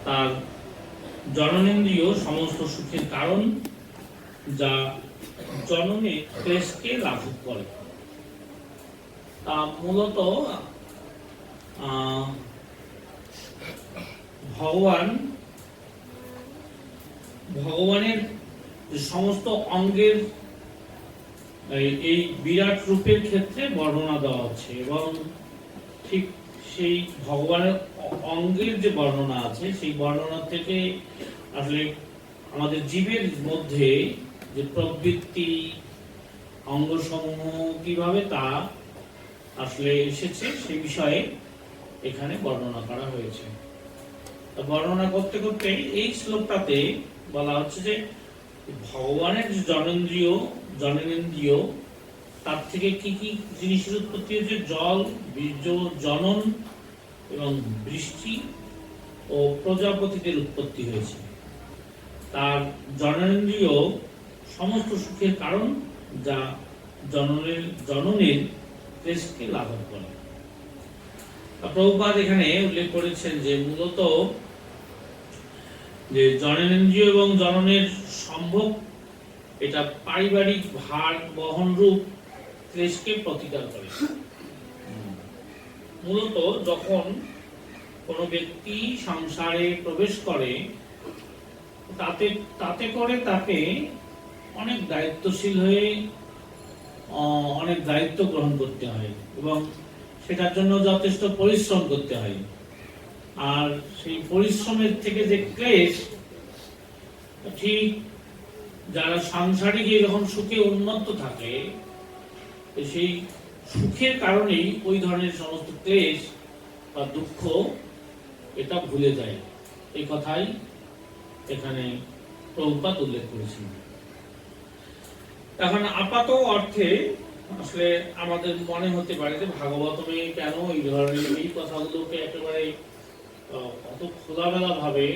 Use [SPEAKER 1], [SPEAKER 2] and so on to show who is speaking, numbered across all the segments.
[SPEAKER 1] তার জননেন্দ্রিয় সমস্ত সুখের কারণ, যা জননে ক্লেশকে লাঘব করে। তা মূলত ভগবানের সমস্ত অঙ্গের এই বিরাট রূপের ক্ষেত্রে বর্ণনা দেওয়া হচ্ছে, এবং ঠিক সেই ভগবানের অঙ্গের যে বর্ণনা আছে সেই বর্ণনা থেকে আসলে আমাদের জীবের মধ্যে যে প্রবৃত্তি, অঙ্গসমূহ কিভাবে তা আসলে এসেছে সেই বিষয়ে এখানে বর্ণনা করা হয়েছে। বর্ণনা করতে করতে এই শ্লোকটাতে বলা হচ্ছে যে ভগবানের যে জননেন্দ্রিয় তার থেকে কি কি জিনিসের উৎপত্তি হয়েছে, জল, বীর্য, জনন এবং বৃষ্টি ও প্রজাপতিদের উৎপত্তি হয়েছে। তার জননেন্দ্রিয় সমস্ত সুখের কারণ, যা জননের ক্লেশকে লাঘব করে। প্রভুপাদ এখানে উল্লেখ করেছেন যে মূলত যে জননেন্দ্রিয় এবং জননের সম্ভোগ এটা পারিবারিক ভার বহন রূপ ক্লেশকে প্রতিকার করে। মূলত যখন কোনো ব্যক্তি সংসারে প্রবেশ করে তাতে করে তাকে অনেক দায়িত্বশীল হয়ে অনেক দায়িত্ব গ্রহণ করতে হয় এবং সেটার জন্য যথেষ্ট পরিশ্রম করতে হয়। আর সেই পরিশ্রমের থেকে যে ক্লেশ, ঠিক যারা সংসারে গিয়ে যখন সুখে উন্মত্ত থাকে সেই সুখের কারণেই ওই ধরনের সমস্ত ক্লেশ বা দুঃখ এটা ভুলে যায়। এই কথাই এখানে প্রভুপাদ উল্লেখ করেছেন। এখন আপাত অর্থে আসলে আমাদের মনে হতে পারে যে ভাগবতমে কেন এই ধরনের এই কথাগুলোকে একেবারে অত খোলামেলা ভাবে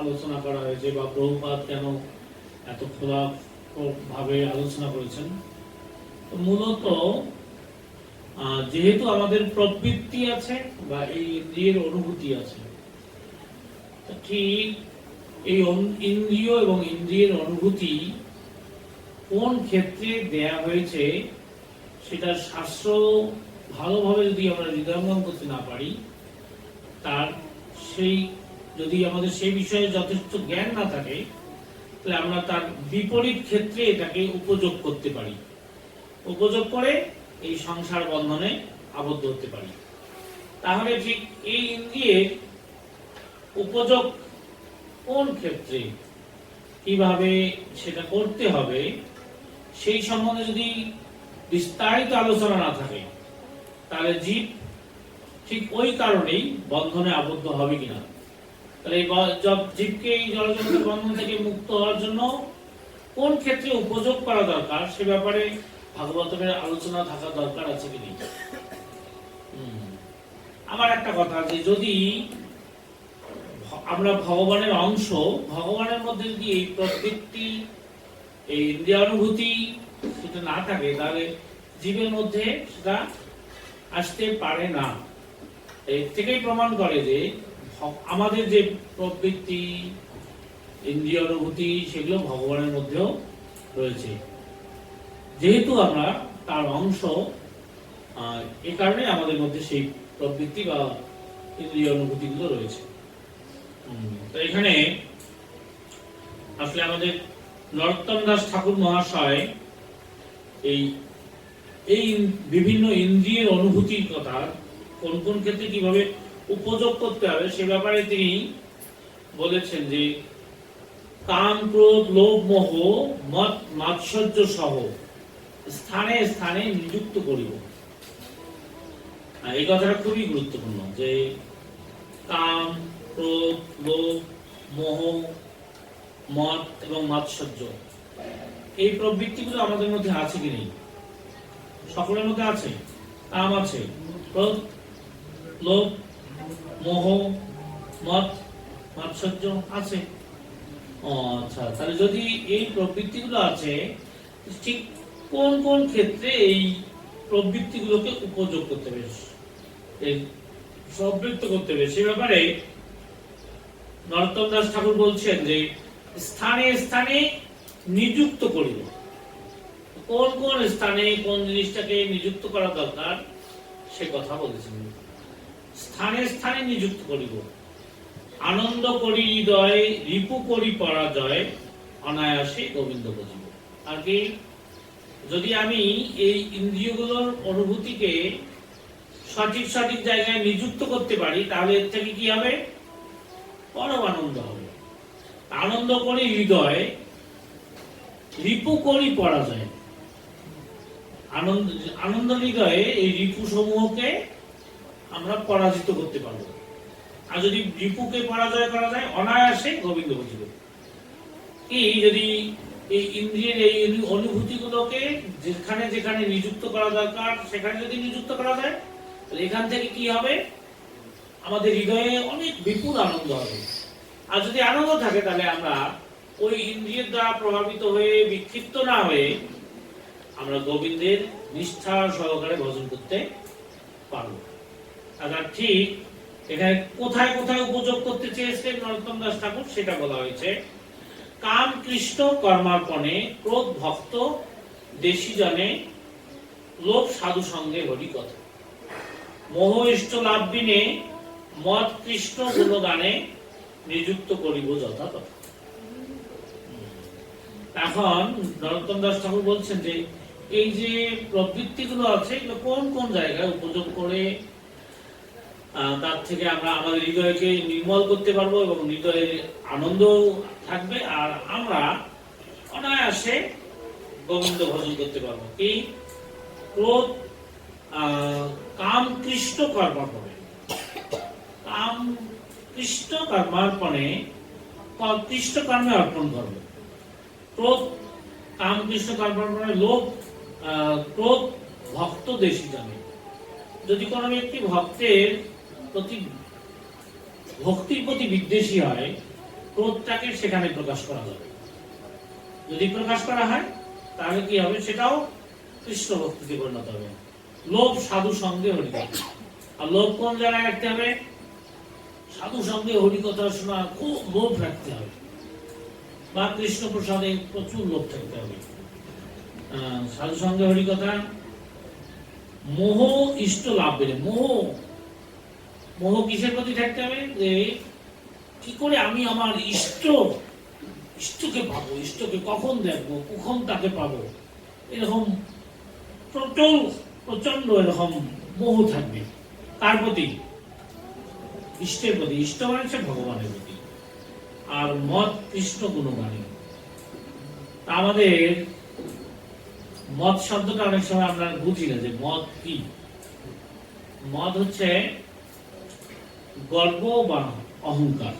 [SPEAKER 1] আলোচনা করা হয়েছে, বা প্রভুপাদ কেন এত খোলা ভাবে আলোচনা করেছেন। মূলত যেহেতু আমাদের প্রবৃত্তি আছে বা এই ইন্দ্রিয়ের অনুভূতি আছে, ঠিক এই ইন্দ্রিয় এবং ইন্দ্রিয়ের অনুভূতি কোন ক্ষেত্রে দেয়া হয়েছে সেটা শাস্ত্র ভালোভাবে যদি আমরা হৃদয়ঙ্গম করতে না পারি, তার যদি আমাদের সেই বিষয়ে যথেষ্ট জ্ঞান না থাকে, তাহলে আমরা তার বিপরীত ক্ষেত্রে এটাকে উপযোগ করতে পারি, উপযোগ করে এই সংসার বন্ধনে আবদ্ধ হতে পারি। তাহলে ঠিক এই ইন্দ্রিয়ের উপযোগ কোন ক্ষেত্রে কিভাবে সেটা করতে হবে সেই সম্বন্ধে যদি বিস্তারিত আলোচনা না থাকে, তাহলে জীব ঠিক ওই কারণেই বন্ধনে আবদ্ধ হবে কিনা। তাহলে জীবকে এই জড়জগতের বন্ধন থেকে মুক্ত হওয়ার জন্য কোন ক্ষেত্রে উপযোগ করা দরকার সে ব্যাপারে ভাগবতের আলোচনা থাকা দরকার আছে কি নেই। আমার একটা কথা, যে যদি আমরা ভগবানের অংশ, ভগবানের মধ্যে যদি এই প্রবৃত্তি, এই ইন্দ্রিয়ানুভূতি সেটা না থাকে, তাহলে জীবের মধ্যে সেটা আসতে পারে না। এর থেকেই প্রমাণ করে যে আমাদের যে প্রবৃত্তি, ইন্দ্রিয় অনুভূতি সেগুলো ভগবানের মধ্যেও রয়েছে। যেহেতু আমরা তার অংশ, এই কারণে আমাদের মধ্যে সেই প্রবৃত্তি বা ইন্দ্রিয় অনুভূতি গুলো রয়েছে। তো এখানে আসলে আমাদের নরোত্তম দাস ঠাকুর মহাশয় এই বিভিন্ন ইন্দ্রিয়ের অনুভূতির কথা কোন কোন ক্ষেত্রে কিভাবে উপযোগ করতে হবে সে ব্যাপারে তিনি বলেছেন যে কাম, ক্রোধ, লোভ, মোহ, মদ, মাৎসর্য সহ স্থানে স্থানে নিযুক্ত করিব। এই কথাটা খুবই গুরুত্বপূর্ণ, যে কাম, ক্রোধ, লোভ, মোহ, মদ এবং মাৎসর্য, এই প্রবৃত্তিগুলো আমাদের মধ্যে আছে কি নেই? সকলের মধ্যে আছে। কাম আছে, ক্রোধ, লোভ, মোহ, মদ, মাৎসর্য আছে। আচ্ছা, তাহলে যদি এই প্রবৃত্তিগুলো আছে, ঠিক কোন কোন ক্ষেত্রে এই প্রবৃত্তিগুলোকে উপযোগ করতে হবে, সম্পৃক্ত করতে হবে, সে ব্যাপারে নরোত্তম দাস ঠাকুর বলছেন যে স্থানে স্থানে নিযুক্ত করিব। কোন কোন স্থানে কোন জিনিসটাকে নিযুক্ত করা দরকার সে কথা বলেছেন। স্থানে স্থানে নিযুক্ত করিব। আনন্দ করি হৃদয়, রিপু করি পরাজয়, অনায়াসে গোবিন্দ বুঝিব। আর কি, যদি আমি এই ইন্দ্রিয়গুলোর অনুভূতিকে সঠিক সঠিক জায়গায় নিযুক্ত করতে পারি, তাহলে এর থেকে কি হবে? পরম আনন্দ হবে। আনন্দ করি হৃদয়, রিপু করি পরাজয়। আনন্দ হৃদয়ে এই রিপু সমূহকে আমরা পরাজিত করতে পারবো। আর যদি রিপুকে পরাজয় করা যায়, অনায়াসে গোবিন্দ বুঝিব। কি, যদি এই ইন্দ্রিয়ের এই অনুভূতিগুলোকে যেখানে যেখানে নিযুক্ত করা দরকার সেখানে যদি নিযুক্ত করা যায়, তাহলে এখান থেকে কি হবে? আমাদের হৃদয়ে অনেক বিপুল আনন্দ হবে। আর যদি আনন্দ থাকে, তাহলে আমরা ওই ইন্দ্রিয়ের দ্বারা প্রভাবিত হয়ে বিক্ষিপ্ত না হয়ে আমরা গোবিন্দের নিষ্ঠা সহকারে ভজন করতে পারবো। আচ্ছা, ঠিক এখানে কোথায় কোথায় উপযোগ করতে চেয়েছেন নরোত্তম দাস ঠাকুর সেটা বলা হয়েছে। কাম কৃষ্ণ কর্মার্পণে, ক্রোধ ভক্ত দেশী জনে, লোভ সাধু সঙ্গে হরি কথা, মোহ ইষ্ট লাভ বিনে, মত কৃষ্ণ গুণগানে, নিযুক্ত করিব যথাযথ। এখন নরোত্তম দাস ঠাকুর বলছেন যে এই যে প্রবৃত্তিগুলো আছে, এগুলো কোন কোন জায়গায় উপযোগ করে তার থেকে আমরা আমাদের হৃদয়কে নির্মল করতে পারবো এবং হৃদয়ের আনন্দ থাকবে, আর আমরা অনায়াসে গোবিন্দ ভজন করতে পারবো। কি, ক্রোধ, কাম কৃষ্ণ কর্মার্পণে, কাম কৃষ্ণ কর্মার্পণে, কৃষ্ণ কর্মে অর্পণ করবে। ক্রোধ, কাম কৃষ্ণ কর্মার্পণে, লোভ, ক্রোধ ভক্ত দেশী জানে। যদি কোনো ব্যক্তি ভক্তির প্রতি বিদ্বেষী হয়, ক্রোধটাকে সেখানে প্রকাশ করা যাবে। যদি প্রকাশ করা হয়, তাহলে কি হবে? সেটাও কৃষ্ণ ভক্তিতে পরিণত হবে। লোভ সাধু সঙ্গে হরিকথা। আর লোভ কোন জায়গায় রাখতে হবে? সাধু সঙ্গে হরিকথা শোনা খুব লোভ রাখতে হবে, বা কৃষ্ণ প্রসাদে প্রচুর লোভ থাকতে হবে। সাধু সঙ্গে হরিকথা। মোহ ইষ্ট লাভ বেড়ে, মোহ কিসের প্রতি থাকতে হবে? যে কি করে আমি আমার ইষ্টকে পাবো, ইষ্টকে কখন দেখবো, কখন তাকে পাবো, এরকম প্রচন্ড এরকম মোহ থাকবে। কার প্রতি? ইষ্টের প্রতি। ইষ্ট মানে হচ্ছে ভগবানের প্রতি। আর মত কৃষ্ণ গুণগানে। আমাদের মত শব্দটা অনেক সময় আমরা বুঝি না যে মত কি। মত হচ্ছে গর্ব বা অহংকার।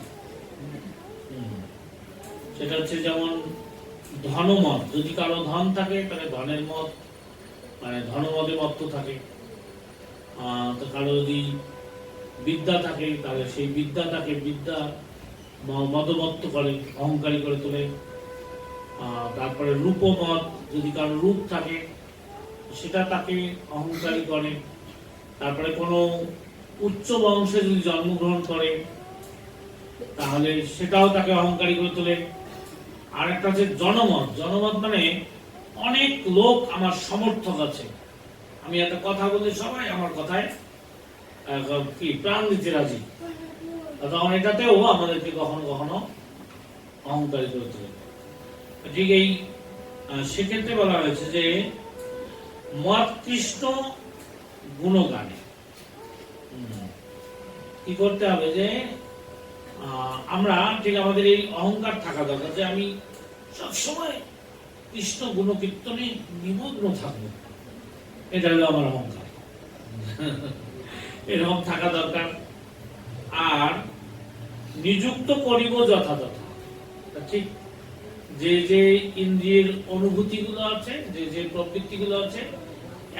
[SPEAKER 1] সেটা হচ্ছে যেমন ধনমত। যদি কারো ধন থাকে, তাহলে ধনের মত, মানে ধনমদে মত্ত থাকে। তো কারো যদি বিদ্যা থাকে, তাহলে সেই বিদ্যাটাকে বিদ্যা মদমত্ত করে, অহংকারী করে তোলে। তারপরে রূপমত, যদি কারো রূপ থাকে সেটা তাকে অহংকারী করে। তারপরে কোনো উচ্চ বংশে যদি জন্মগ্রহণ করে, তাহলে সেটাও তাকে অহংকারী করে তোলে। আর একটা হচ্ছে জনমত। জনমত মানে অনেক লোক আমার সমর্থক আছে, আমি একটা কথা বললে সবাই আমার কথায় কি প্রাণ দিতে রাজি, তখন এটাতেও আমাদেরকে কখনো কখনো অহংকারী করে তোলে। ঠিক এই সেক্ষেত্রে বলা হয়েছে যে মত কৃষ্ণ গুণগানে কি করতে হবে? যে আমরা ঠিক আমাদের এই অহংকার থাকা দরকার যে আমি সবসময় কৃষ্ণ গুণকীর্তনে নিমগ্ন থাকবো, এটা হলো আমার অহংকার। এরকম থাকা দরকার। আর নিযুক্ত করিব যথাযথ। ঠিক যে যে ইন্দ্রিয়ের অনুভূতিগুলো আছে, যে যে প্রবৃত্তিগুলো আছে,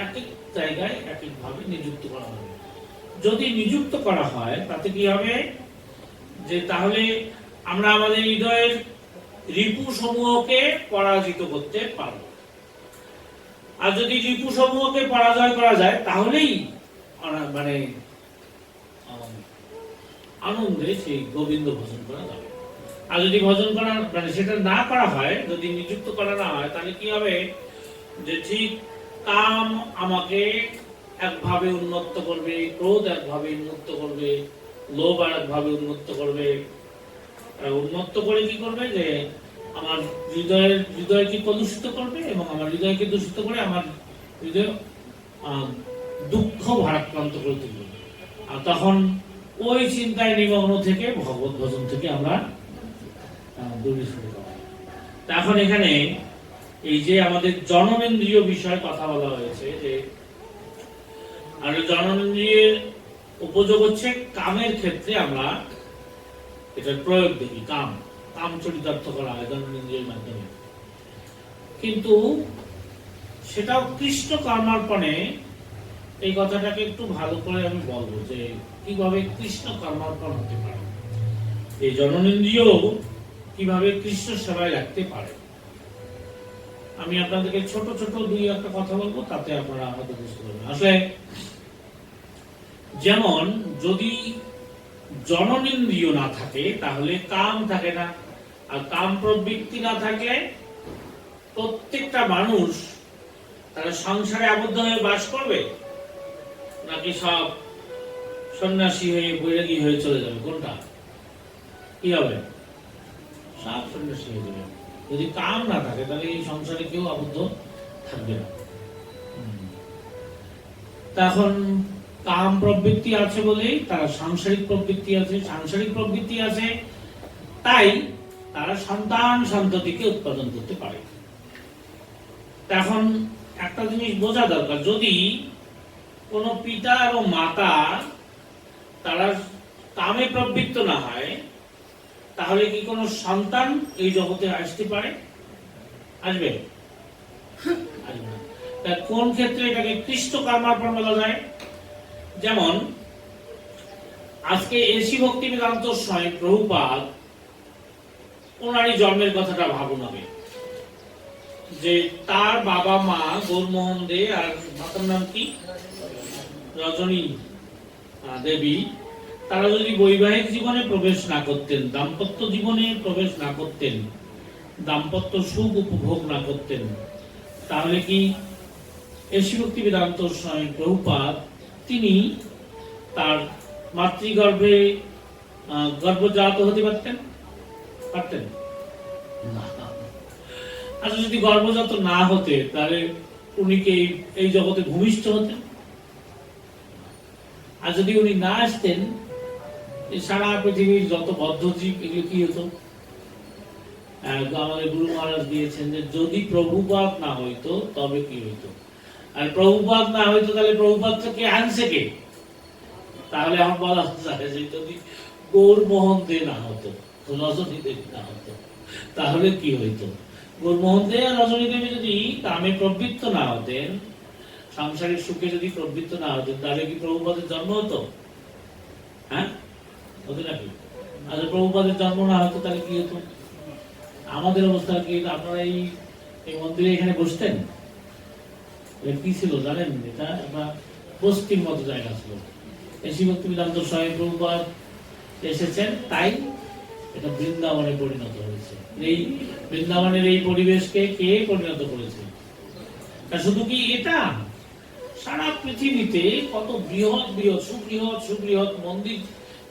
[SPEAKER 1] এক এক জায়গায় এক এক ভাবে নিযুক্ত করা হবে। যদি নিযুক্ত করা হয়, তাতে কি হবে? যে তাহলে আমরা আমাদের হৃদয়ের রিপু সমূহকে পরাজিত করতে পারব। আর যদি রিপু সমূহকে পরাজয় করা যায়, তাহলেই মানে আনন্দে সেই গোবিন্দ ভজন করা যাবে। আর যদি ভজন করা মানে সেটা না করা হয়, যদি নিযুক্ত করা না হয়, তাহলে কি হবে যে ঠিক কাম আমাকে একভাবে উন্মত্ত করবে, ক্রোধ একভাবে উন্মত্ত করবে, লোভ আর একভাবে উন্মত্ত করবে। উন্মত্ত করে কি করবে যে আমার হৃদয়কে কলুষিত করবে এবং আমার হৃদয়কে দূষিত করে আমার হৃদয় দুঃখ ভারাক্রান্ত করে তুলবে। আর তখন ওই চিন্তায় নিমগ্ন থেকে ভগবত ভজন থেকে আমরা দূরে সরে যাব। এখন এখানে এই যে আমাদের জননেন্দ্রিয় বিষয়ে কথা বলা হয়েছে, যে আর জননেন্দ্রিয়ের উপযোগ হচ্ছে কামের ক্ষেত্রে আমরা এটার প্রয়োগ দেখি, কাম চরিতার্থ করা হয় জননেন্দ্রিয়ের মাধ্যমে। কিন্তু সেটাও কৃষ্ণ কর্মার্পণে, এই কথাটাকে একটু ভালো করে আমি বলবো যে কিভাবে কৃষ্ণ কর্মার্পণ হতে পারে, এই জননেন্দ্রিয় কিভাবে কৃষ্ণ সেবায় রাখতে পারে। আমি আপনাদেরকে ছোট ছোট দুই একটা কথা বলবো, তাতে আপনারা হয়তো বুঝতে পারবেন। আসলে যেমন যদি জননেন্দ্রিয় না থাকে তাহলে কাম থাকে না, আর কাম প্রবৃত্তি না থাকলে প্রত্যেকটা মানুষ তারা সংসারে আবদ্ধ হয়ে বাস করবে, নাকি সব সন্ন্যাসী হয়ে বৈরাগী হয়ে চলে যাবে? কোনটা কি হবে? সব সন্ন্যাসী হয়ে যাবে। যদি কাম না থাকে তাহলে এই সংসারে কেউ আবদ্ধ থাকবে না। তখন কাম প্রবৃত্তি আছে বলেই তারা সাংসারিক প্রবৃত্তি আছে, সাংসারিক প্রবৃত্তি আছে তাই তারা সন্তান সন্ততিকে উৎপাদন করতে পারে। এখন একটা জিনিস বোঝা দরকার, যদি কোন পিতা এবং মাতা তারা কামে প্রবৃত্ত না হয়, তাহলে কি কোনো সন্তান এই জগতে আসতে পারে? আসবে? আসবে না। কোন ক্ষেত্রে এটাকে কৃষ্ণ কর্মার্পণ বলা যায়? যেমন আজকে এসি ভক্তি বেদান্ত স্বামী প্রভুপাদ ওনারই জন্মের কথাটা ভাবুন আগে, যে তার বাবা মা গৌরমোহন দে আর মাতার নাম কি রজনী দেবী, তারা যদি বৈবাহিক জীবনে প্রবেশ না করতেন, দাম্পত্য জীবনে প্রবেশ না করতেন, দাম্পত্য সুখ উপভোগ না করতেন, তাহলে কি এসি ভক্তি বেদান্ত স্বামী প্রভুপাদ তিনি তার মাতৃগর্ভে গর্ভজাত হতে পারতেন? পারতেন না। আচ্ছা, যদি গর্ভজাত না হতে তাহলে উনি কি এই জগতে ভূমিষ্ঠ হতেন? আর যদি উনি না আসতেন, সারা পৃথিবীর যত বদ্ধজীব এগুলো কি হতো? আমাদের গুরু মহারাজ দিয়েছেন যে যদি প্রভুপাদ না হইতো তবে কি হইতো। আর প্রভুপাদ না হইতো তাহলে প্রভুপাদটা কে আনছে কে? তাহলে আমার বলা যায় যে যদি গৌরমোহন দে না হতো, রজনী দেবী না হতো, তাহলে কি হইতো? গৌরমোহন দে আর রজনী দেবী যদি কামে প্রবৃত্ত না হতেন, সাংসারিক সুখে যদি প্রবৃত্ত না হতেন, তাহলে কি প্রভুপাদের জন্ম হতো? হ্যাঁ, হতো নাকি? আর প্রভুপাদের জন্ম না হতো তাহলে কি হতো? আমাদের অবস্থা কি? আপনারা এই মন্দিরে এখানে বসতেন, কি ছিল জানেন? এটা একটা বস্তির মতো জায়গা ছিল। এসি ভক্তি বেদান্ত স্বামী প্রভুপাদ এসেছেন, তাই এটা বৃন্দাবনে পরিণত হয়েছে। এই বৃন্দাবনের এই পরিবেশকে কে পরিণত করেছে? শুধু কি এটা, সারা পৃথিবীতে কত বৃহৎ বৃহৎ সুবৃহৎ মন্দির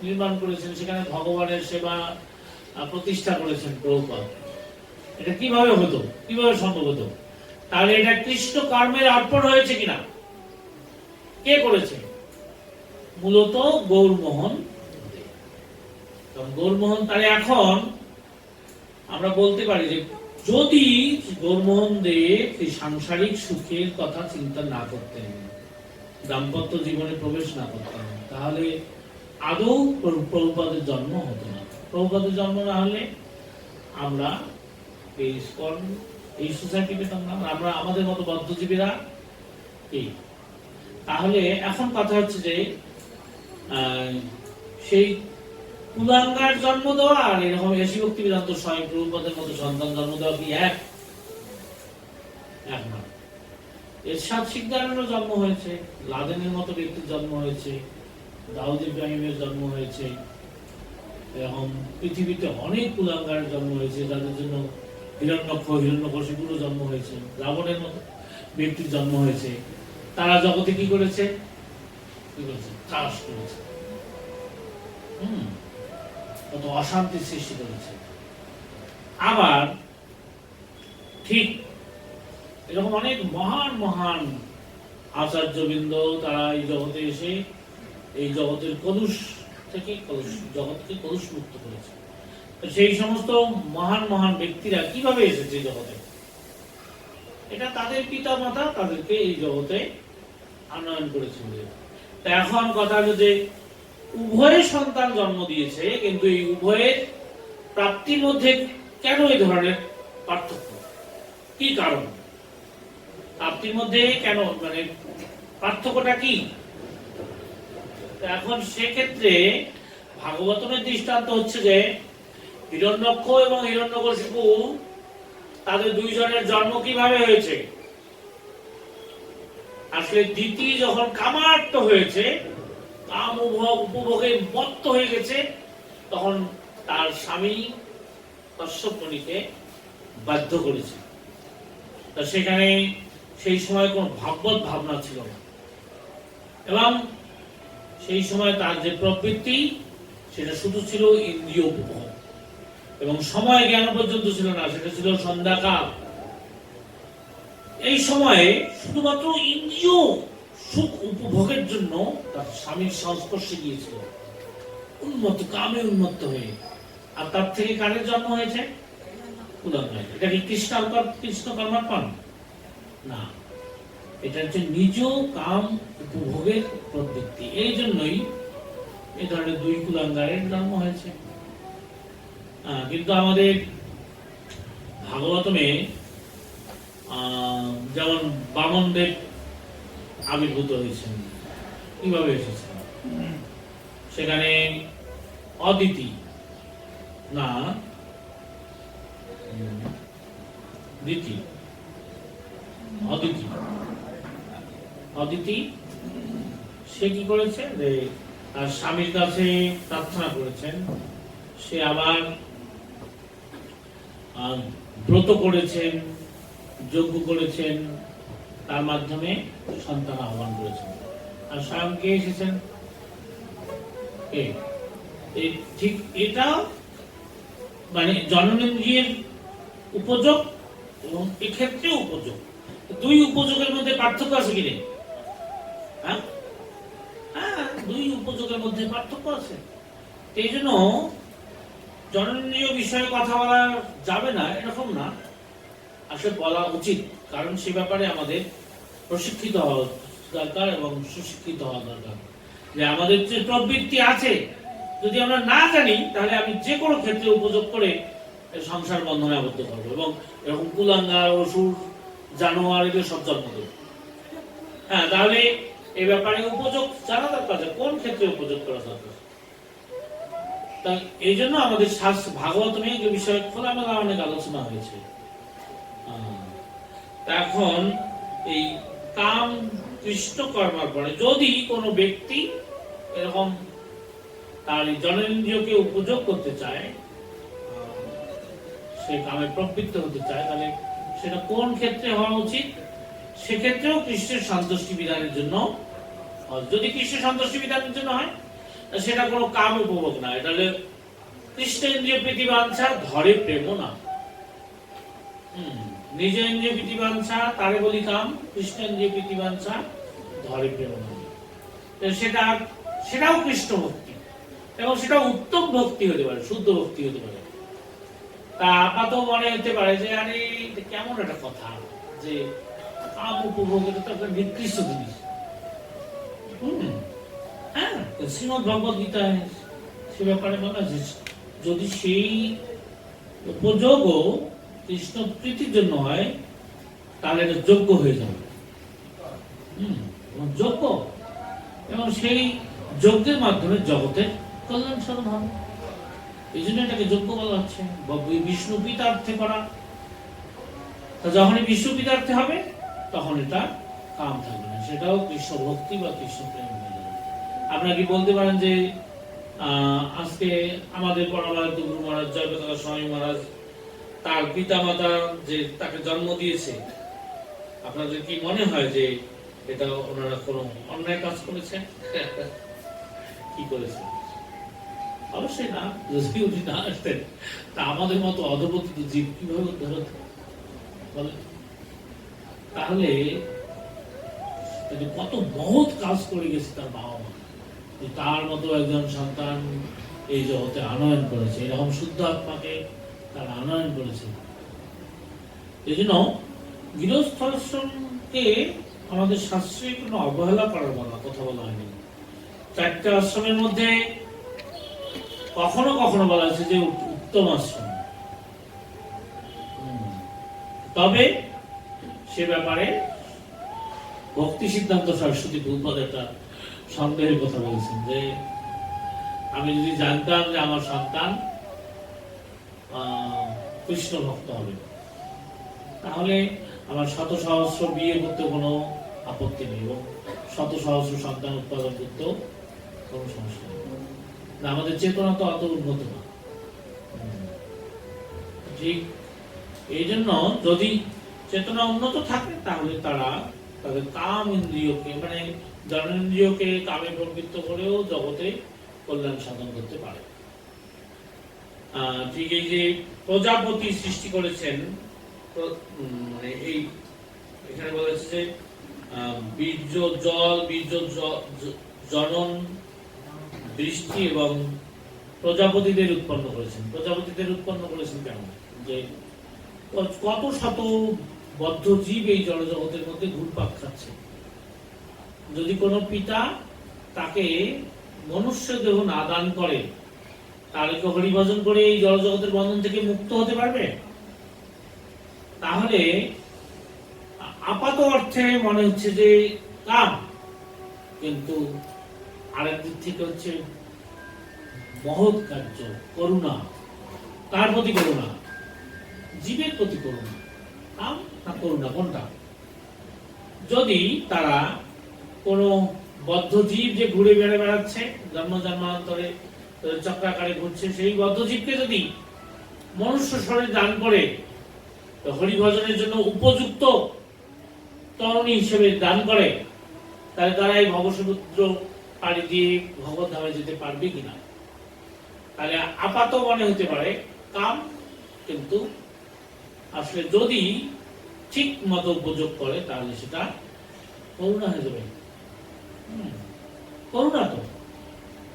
[SPEAKER 1] নির্মাণ করেছেন, সেখানে ভগবানের সেবা প্রতিষ্ঠা করেছেন প্রভুপাদ। এটা কিভাবে হতো, কিভাবে সম্ভব হতো? তাহলে এটা কৃষ্ণ কর্মের অর্পণ হয়েছে কিনা? কে করেছে? মূলত গৌরমোহন। গৌরমোহন, তাহলে এখন আমরা বলতে পারি যে যদি গৌরমোহন দে সাংসারিক সুখের কথা চিন্তা না করতেন, দাম্পত্য জীবনে প্রবেশ না করতেন, তাহলে আদৌ প্রভুপাদের জন্ম হতো না। প্রভুপাদের জন্ম না হলে আমরা এই স্কন, এই সোসাইটি পেতাম না, আমরা আমাদের মতো বদ্ধজীবীরা কি। তাহলে এখন কথা হচ্ছে যে সেই কুলাঙ্গার জন্ম দেওয়া আর এরকম এসি ভক্তি বেদান্ত স্বয়ং প্রভুপাদের মতো সন্তান জন্ম দেওয়া কি এক না? এরশাদ শিকদারেরও জন্ম হয়েছে, লাদেনের মতো ব্যক্তির জন্ম হয়েছে, দাউদ ইব্রাহিমের জন্ম হয়েছে, এরকম পৃথিবীতে অনেক কুলাঙ্গারের জন্ম হয়েছে, যাদের জন্য হিরণ্যক্ষ হিরণ্যকশিপুরও জন্ম হয়েছে, রাবণের মতো ব্যক্তির জন্ম হয়েছে। তারা জগতে কি করেছে? চাষ করেছে, কত অশান্তির সৃষ্টি করেছে। আবার ঠিক এরকম অনেক মহান মহান আচার্যবৃন্দ তারা এই জগতে এসে এই জগতের কলুষ থেকে জগৎকে কলুষ মুক্ত করেছে। সেই সমস্ত মহান মহান ব্যক্তিরা কিভাবে এসেছে জগতে? এটা তাদের পিতা মাতা তাদেরকে এই জগতে আনয়ন করেছিল। তা এখন কথা হলো যে উভয় সন্তান জন্ম দিয়েছে, কিন্তু এই উভয়ের প্রাপ্তির মধ্যে কেন এই ধরনের পার্থক্য? কি কারণ? প্রাপ্তির মধ্যে কেন, মানে পার্থক্যটা কি? এখন সেক্ষেত্রে ভাগবতমের দৃষ্টান্ত হচ্ছে যে হিরণ্যক্ষ এবং হিরণ্যকশিপু তাদের দুইজনের জন্ম কিভাবে হয়েছে? আসলে দিতি যখন কামার্ত হয়েছে, কাম উপভোগে মত্ত হয়ে গেছে, তখন তার স্বামী কশ্যপ মুনিকে বাধ্য করেছে। তা সেখানে সেই সময় কোন ভাগবত ভাবনা ছিল না, এবং সেই সময় তার যে প্রবৃত্তি সেটা শুধু ছিল ইন্দ্রিয় উপভোগ, এবং সময় জ্ঞান পর্যন্ত ছিল না, সেটা ছিল সন্ধ্যাকাল। এই সময়ে শুধুমাত্র ইন্দ্রিয় সুখ উপভোগের জন্য তার স্বামীর সংস্পর্শে গিয়েছিল, উন্মত্ত কামে উন্মত্ত হয়ে। আর তার থেকে কারের জন্ম হয়েছে? কুলাঙ্গার। এটা কি কৃষ্ণ কর্মার্পণ না, এটা হচ্ছে নিজ কাম উপভোগের প্রবৃত্তি। এই জন্যই এই ধরনের দুই কুলাঙ্গারের জন্ম হয়েছে। কিন্তু আমাদের ভাগবতমে যেমন বামনদেব আবির্ভূত হয়েছেন, কিভাবে এসেছেন? সেখানে অদিতি না অদিতি সে কি করেছে যে তার স্বামীর কাছে প্রার্থনা করেছেন, সে আবার ব্রত করেছেন, যজ্ঞ করেছেন, তার মাধ্যমে সন্তান আহ্বান করেছেন। আর স্বয়ং কে এসেছেন? ঠিক এটা মানে জননেন্দ্রিয়ের উপযোগ এবং এক্ষেত্রে উপযোগ, দুই উপযোগের মধ্যে পার্থক্য আছে কি নেই? হ্যাঁ, দুই উপযোগের মধ্যে পার্থক্য আছে। এই জন্য জননেন্দ্রিয় বিষয়ে কথা বলা যাবে না এরকম না, আসলে বলা উচিত, কারণ সে ব্যাপারে আমাদের প্রশিক্ষিত হওয়া দরকার এবং সুশিক্ষিত হওয়া দরকার। যে আমাদের যে প্রবৃত্তি আছে, যদি আমরা না জানি, তাহলে আমি যে কোনো ক্ষেত্রে উপযোগ করে সংসার বন্ধনে আবদ্ধ করবো, এবং এরকম কুলাঙ্গার, অসুর, জানোয়ার এগুলো সব জন্ম দেব। হ্যাঁ, তাহলে এই ব্যাপারে উপযোগ জানা দরকার, কোন ক্ষেত্রে উপযোগ করা দরকার। তাই এই জন্য আমাদের ভাগবতমে এই বিষয়ে খোলামেলা অনেক আলোচনা হয়েছে। এখন এই কাম কৃষ্ণ কর্মার পরে যদি কোনো ব্যক্তি এরকম তার জননেন্দ্রিয়কে উপযোগ করতে চায়, সে কামে প্রবৃত্ত হতে চায়, তাহলে সেটা কোন ক্ষেত্রে হওয়া উচিত? সেক্ষেত্রেও কৃষ্ণের সন্তুষ্টি বিধানের জন্য। যদি কৃষ্ণের সন্তুষ্টি বিধানের জন্য হয়, সেটা কোনো কাম উপভোগ না, এটা হলে কৃষ্ণেন্দ্রিয় প্রীতিবাঞ্ছা, ধরে প্রেমও না। নিজ ইন্দ্রিয় প্রীতিবাঞ্ছা তারে বলি কাম, কৃষ্ণেন্দ্রিয় প্রীতিবাঞ্ছা ধরে প্রেমও না। সেটাও কৃষ্ণ ভক্তি, এবং সেটা উত্তম ভক্তি হতে পারে, শুদ্ধ ভক্তি হতে পারে। তা আপাত মনে হতে পারে যে আরে কেমন একটা কথা, যে কাম উপভোগ এটা তো একটা নিকৃষ্ট জিনিস। হ্যাঁ, শ্রীমদ ভগবত গীতায় সে ব্যাপারে বলা আছে, যদি সেই উপযোগও কৃষ্ণ প্রীতির জন্য হয়, তাহলে এটা যোগ্য হয়ে যাবে। যোগ্য, এবং সেই যজ্ঞের মাধ্যমে জগতের কল্যাণ সাধন হবে। এই জন্য এটাকে যজ্ঞ বলা হচ্ছে, বিষ্ণু পিতার্থে করা। যখনই বিষ্ণু পিতার্থে হবে, তখন এটা কাম থাকবে না, সেটাও কৃষ্ণ ভক্তি বা কৃষ্ণ প্রেম হয়ে যাবে। আপনারা কি বলতে পারেন যে আজকে আমাদের পরমারাধ্য গুরু মহারাজ জয়প্রকাশ স্বামী মহারাজ তার পিতা মাতা যে তাকে জন্ম দিয়েছে, আপনাদের কি মনে হয় যে এটা ওনারা কোনো অন্যায় কাজ করেছে? কি করেছে? অবশ্যই না। যদি উনি না আসতেন তা আমাদের মতো অধপতিত জীব কিভাবে উদ্ধার হতো বলে? তাহলে কত মহৎ কাজ করে গেছে তার বাবা মা, তার মতো একজন সন্তান এই জগতে আনয়ন করেছে, এরকম শুদ্ধ আত্মাকে তারা আনয়ন করেছে। এই জন্য গৃহস্থাশ্রমকে আমাদের শাস্ত্রে কোনো অবহেলা করার কথা বলা হয়নি। 4টা আশ্রমের মধ্যে কখনো কখনো বলা হয়েছে যে উত্তম আশ্রম, তবে সে ব্যাপারে ভক্তি সিদ্ধান্ত সরস্বতী প্রভুপাদ একটা সন্দেহের কথা বলেছেন যে আমি যদি জানতাম যে আমার সন্তান কৃষ্ণ ভক্ত হবে, তাহলে আমার শত সহস্র বিয়ে করতে কোনো আপত্তি নেই এবং শত সহস্র সন্তান উৎপাদন করতেও কোনো সমস্যা নেই। আমাদের চেতনা তো অত উন্নত না। ঠিক এই জন্য যদি চেতনা উন্নত থাকে তাহলে তারা তাদের কাম ইন্দ্রিয়কে মানে জননেন্দ্রিয়কে কামে প্রবৃত্ত করেও জগতে কল্যাণ সাধন করতে পারে। ঠিক এই যে প্রজাপতি সৃষ্টি করেছেন, মানে এই এখানে বলেছে যে বীর্য জল, বীর্য জনন, বৃষ্টি এবং প্রজাপতিদের উৎপন্ন করেছেন। প্রজাপতিদের উৎপন্ন করেছেন কেন? যে কত শত বদ্ধ জীব এই জড়জগতের মধ্যে ঘুরপাক খাচ্ছে। যদি কোনো পিতা তাকে মনুষ্য দেহ না দান করে, তাহলে কি হরিভজন করে এই জড়জগতের বন্ধন থেকে মুক্ত হতে পারবে? তাহলে আপাত অর্থে মনে হচ্ছে যে কাম, কিন্তু আরেক দিক থেকে হচ্ছে মহৎ কার্য, করুণা। কার প্রতি করুণা? জীবের প্রতি করুণা। কাম না করুণা, কোনটা? যদি তারা কোনো বদ্ধ জীব যে ঘুরে বেড়াচ্ছে জন্ম জন্মান্তরে চক্রাকারে ঘুরছে, সেই বদ্ধ জীবকে যদি মনুষ্য শরীর দান করে হরিভজনের জন্য উপযুক্ত তরুণী হিসেবে দান করে, তাহলে তারা এই ভবসমুদ্র পাড়ি দিয়ে ভগবত ধামে যেতে পারবে কিনা? তাহলে আপাত মনে হতে পারে কাম, কিন্তু আসলে যদি ঠিক মতো উপযোগ করে তাহলে সেটা করুণা হয়ে যাবে। করুণা তো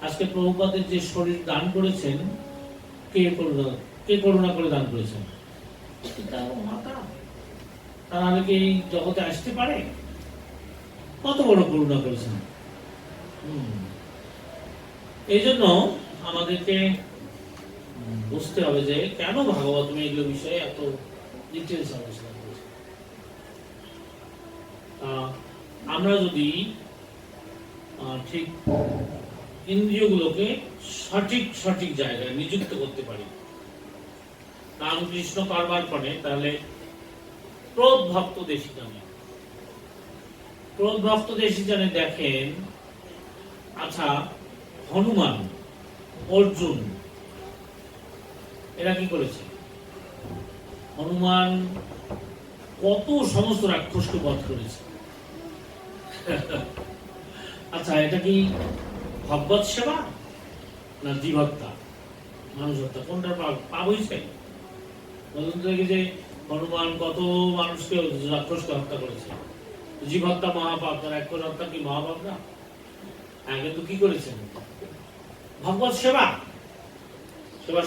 [SPEAKER 1] আজকে প্রভুপাদের যে শরীর দান করেছেন, কে করুণা করে দান করেছেন? মাতা। তারা কি এই জগতে আসতে পারে? কত বড় করুণা করেছেন। এই জন্য আমাদেরকে বুঝতে হবে যে কেন ভাগবত এগুলো বিষয়ে এত ডিটেলস আলোচনা করেছে। আমরা যদি ঠিক ইন্দ্রিয়গুলোকে সঠিক সঠিক জায়গায় নিযুক্ত করতে পারি রামকৃষ্ণ কর্মার্পণে, তাহলে ক্রোধ ভক্ত দেশিজানে দেখেন, আচ্ছা হনুমান, অর্জুন এরা কি করেছে? হনুমান কত সমস্ত রাক্ষসকে বধ করেছে। আচ্ছা এটা কি ভগবত সেবা না জীবহত্যা, মানুষ হত্যা? কোনটার পাপ হয়েছে? বলুন দেখি যে হনুমান কত মানুষকে রাক্ষসকে হত্যা করেছে। জীবহত্যা মহাপাপ, তার এক করে হত্যা কি মহাপাপ না? কিন্তু কি করেছেন? ভগবত সেবা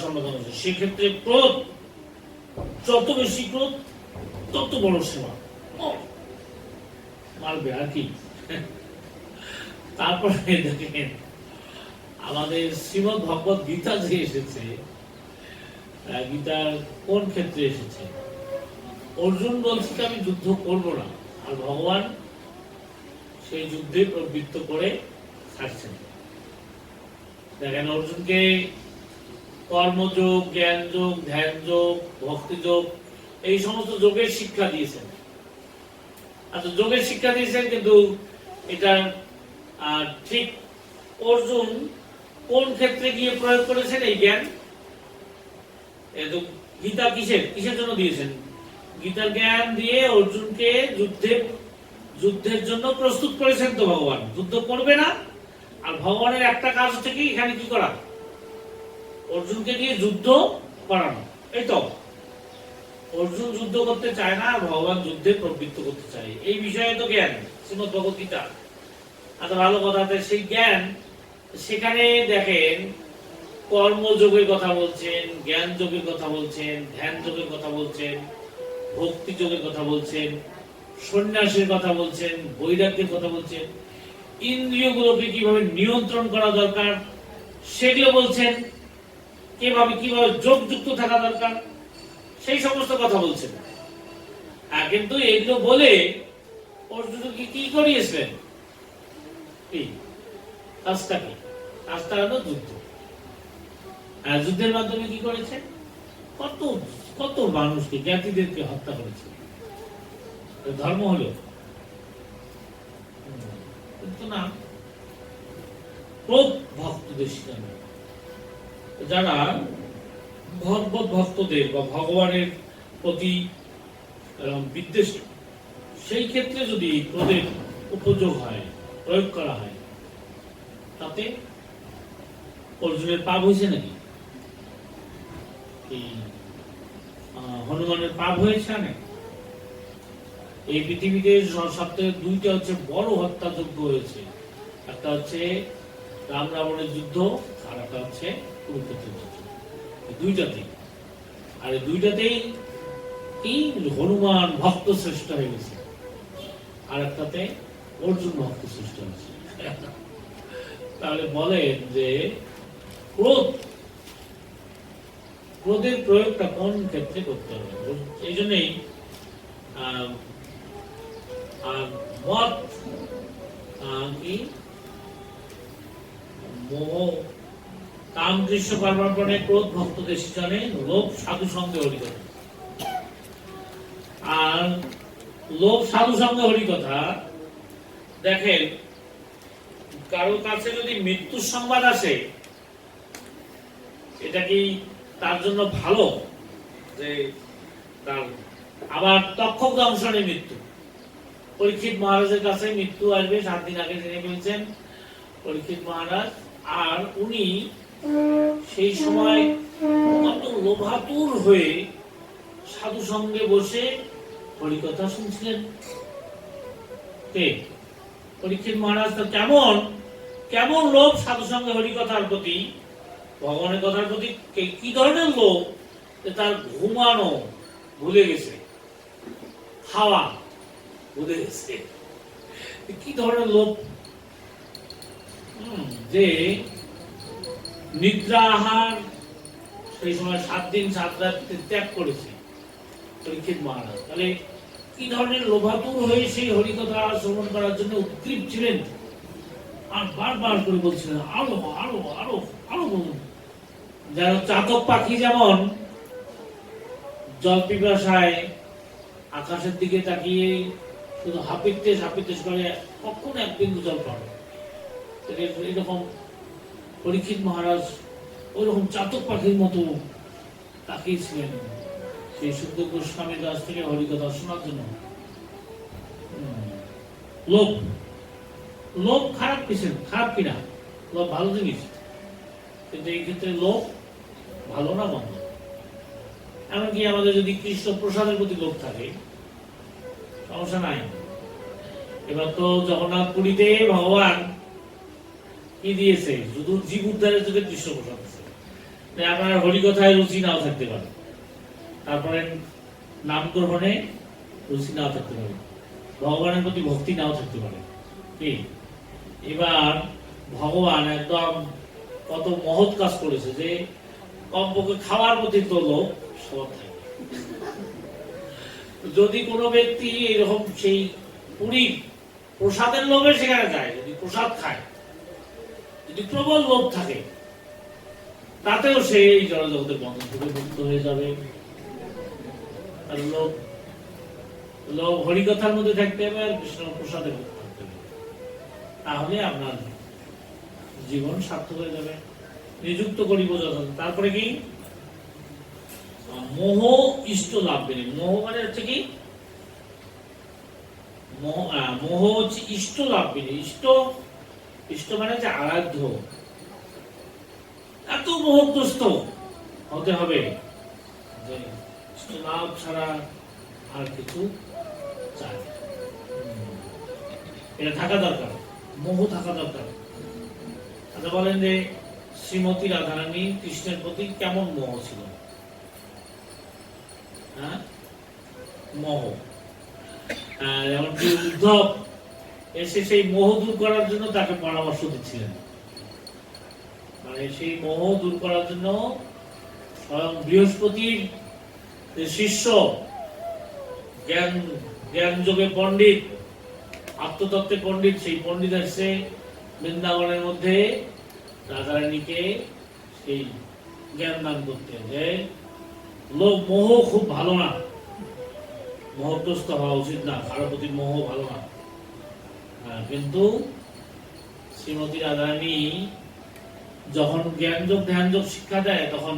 [SPEAKER 1] সম্পাদন করেছে। সেক্ষেত্রে ক্রোধ, যত বেশি ক্রোধ তত বড় সেবা, মারবে আর কি। তারপরে দেখেন আমাদের শ্রীমদ ভগবত গীতা যে এসেছে, গীতার কোন ক্ষেত্রে এসেছে? অর্জুন বলছে আমি যুদ্ধ করব না, আর ভগবান সেই যুদ্ধে প্রবৃত্ত করে ছাড়ছেন। দেখেন অর্জুনকে কর্মযোগ, জ্ঞান যোগ, ধ্যান যোগ, ভক্তি যোগ এই সমস্ত যোগের শিক্ষা দিয়েছেন। আচ্ছা যোগের শিক্ষা দিয়েছেন, কিন্তু এটা ঠিক অর্জুন কোন ক্ষেত্রে গিয়ে প্রয়োগ করেছেন এই জ্ঞান? গীতা কিসের জন্য দিয়েছেন? গীতার জ্ঞান দিয়ে অর্জুনকে যুদ্ধের জন্য প্রস্তুত করেছেন। তো ভগবান যুদ্ধ করবে না, আর ভগবানের একটা কাজ হচ্ছে কি এখানে কি করা? অর্জুনকে দিয়ে যুদ্ধ করানো। এই তো, অর্জুন যুদ্ধ করতে চায় না, আর ভগবান যুদ্ধে প্রবৃত্ত করতে চায়। এই বিষয়ে তো জ্ঞান শ্রীমদ ভগবত গীতা। আচ্ছা, ভালো কথা। সেই জ্ঞান সেখানে দেখেন কর্মযোগের কথা বলছেন, জ্ঞান যোগের কথা বলছেন, ধ্যান যোগের কথা বলছেন, ভক্তি যোগের কথা বলছেন, সন্ন্যাসের কথা বলছেন, বৈরাগ্যের কথা বলছেন, ইন্দ্রিয়গুলোকে কিভাবে নিয়ন্ত্রণ করা দরকার সেগুলো বলছেন, কিভাবে যোগযুক্ত থাকা দরকার সেই সমস্ত কথা বলছেন। কিন্তু এগুলো বলে অর্জুনকে কি করিয়েছিলেন? কাজটা হলো যুদ্ধ। যুদ্ধের মাধ্যমে কি করেছে? কত কত মানুষকে, জ্ঞাতিদেরকে হত্যা করেছে। ধর্ম হলো কিন্তু না। ভক্তদের শিখানো, যারা ভগবত ভক্তদের বা ভগবানের প্রতি বিদ্বেষ, সেই ক্ষেত্রে যদি ক্রোধের উপযোগ হয়, প্রয়োগ করা হয়, তাতে অর্জুনের পাপ হয়েছে নাকি? হনুমানের পাপ হয়েছে না? এই পৃথিবীতে সবথেকে দুইটা হচ্ছে বড় হত্যাযজ্ঞ হয়েছে। একটা হচ্ছে রাম রাবণের যুদ্ধ, আর একটা হচ্ছে কুরুক্ষেত্রের যুদ্ধ। দুইটাতেই, আর দুইটাতেই কি হনুমান ভক্ত শ্রেষ্ঠ হয়ে গেছে, আর একটাতে অর্জুন ভক্ত শ্রেষ্ঠ হয়েছে। তাহলে বলেন যে ক্রোধের প্রয়োগটা কোন ক্ষেত্রে করতে হবে? এই জন্যই মত কি মোহ কাম দৃশ্য পার্বণে ক্রোধ ভক্তদের শিখানে, লোভ সাধু সঙ্গে হরিকথা। আর লোভ সাধু সঙ্গে হরিকথা, দেখেন কারো কাছে যদি মৃত্যুর সংবাদ আসে, এটা কি তার জন্য ভালো? যে তার আবার তক্ষক দংশনে মৃত্যু, পরীক্ষিত মহারাজের কাছে মৃত্যু আসবে 7 দিন আগে জেনে ফেলছেন পরীক্ষিত মহারাজ। আর উনি সেই সময় কত লোভাতুর হয়ে সাধু সঙ্গে বসে হরিকথা শুনছিলেন। পরীক্ষিত মহারাজ তো কেমন লোভ সাধু সঙ্গে হরিকথার প্রতি, ভগবানের কথার প্রতি কি ধরনের লোভ? তার ঘুমানো ভুলে গেছে, খাওয়া ভুলে গেছে। কি ধরনের লোভ? যে নিদ্রা আহার সেই সময় 7 দিন 7 রাত ত্যাগ করেছে পরীক্ষিত মহারাজ। তাহলে কি ধরনের লোভাতুর হয়ে সেই হরিকথা শ্রবণ করার জন্য উদ্গ্রীব ছিলেন, আর বারবার করে বলছিলেন আরো আরো আরো আরো বলুন। যারা চাতক পাখি যেমন জল পিপাসায় আকাশের দিকে তাকিয়ে শুধু হাপিত্তেশ করে কখনো এক বিন্দু জল পাবে, এরকম পরীক্ষিত মহারাজ ওইরকম চাতক পাখির মতো তাকিয়েছিলেন সেই সুখদেব গোস্বামীর কাছ থেকে হরিকথা শোনার জন্য। লোভ খারাপ কিনা? লোভ ভালো জিনিস, কিন্তু এই ক্ষেত্রে লোভ ভালো না মন্দ। এমনকি আমাদের যদি কৃষ্ণ প্রসাদের প্রতি লোভ থাকে, সমস্যা নাই। এবার তো জগন্নাথ পুরীতে ভগবান কি দিয়েছে? শুধু জীব উদ্ধারের জন্য কৃষ্ণ প্রসাদ দিয়েছে। আপনার হরিকথায় রুচি নাও থাকতে পারে, তারপরে নাম গ্রহণে রুচি নাও থাকতে পারে, ভগবানের প্রতি ভক্তি নাও থাকতে পারে। কি এবার ভগবান একদম কত মহৎ কাজ করেছে যে কমপক্ষে খাওয়ার প্রতি তো লোক সব থাকে। যদি কোনো ব্যক্তি এরকম সেই পুরী প্রসাদের লোভে সেখানে যায়, যদি প্রসাদ খায়, যদি প্রবল লোভ থাকে, তাতেও সে এই জড়জগতের বন্ধন থেকে মুক্ত হয়ে যাবে। আর লোভ হরিকথার মধ্যে থাকতে হবে, আর কৃষ্ণ প্রসাদের মধ্যে থাকতে হবে, তাহলে আপনার জীবন সার্থক হয়ে যাবে। নিযুক্ত করিব যথাযথ। তারপরে কি মোহ ইষ্ট লাভ বেনে। মোহ মানে হচ্ছে কি মোহ হচ্ছে ইষ্ট লাভ বেনে। ইষ্ট ইষ্ট মানে হচ্ছে আরাধ্য। এত মোহগ্রস্ত হতে হবে যে ইষ্ট লাভ ছাড়া আর কিছু চাই, এটা থাকা দরকার, মোহ থাকা দরকার। আচ্ছা বলেন যে শ্রীমতী রাধারানী কৃষ্ণের প্রতি কেমন মোহ ছিল? হ্যাঁ, মোহ। এমনকি উদ্ধব এসে সেই মোহ দূর করার জন্য তাকে পরামর্শ দিচ্ছিলেন। মানে সেই মোহ দূর করার জন্য স্বয়ং বৃহস্পতির যে শিষ্য, জ্ঞান যোগে পণ্ডিত, আত্মতত্ত্বে পণ্ডিত, সেই পণ্ডিত আসছে বৃন্দাবনের মধ্যে রাধারানীকে সেই জ্ঞান দান করতে, যে লোভ মোহ খুব ভালো না, মোহগ্রস্ত হওয়া উচিত না, কারোর প্রতি মোহ ভালো না। কিন্তু শ্রীমতী রাধারানী যখন জ্ঞান যোগ ধ্যান যোগ শিক্ষা দেয় তখন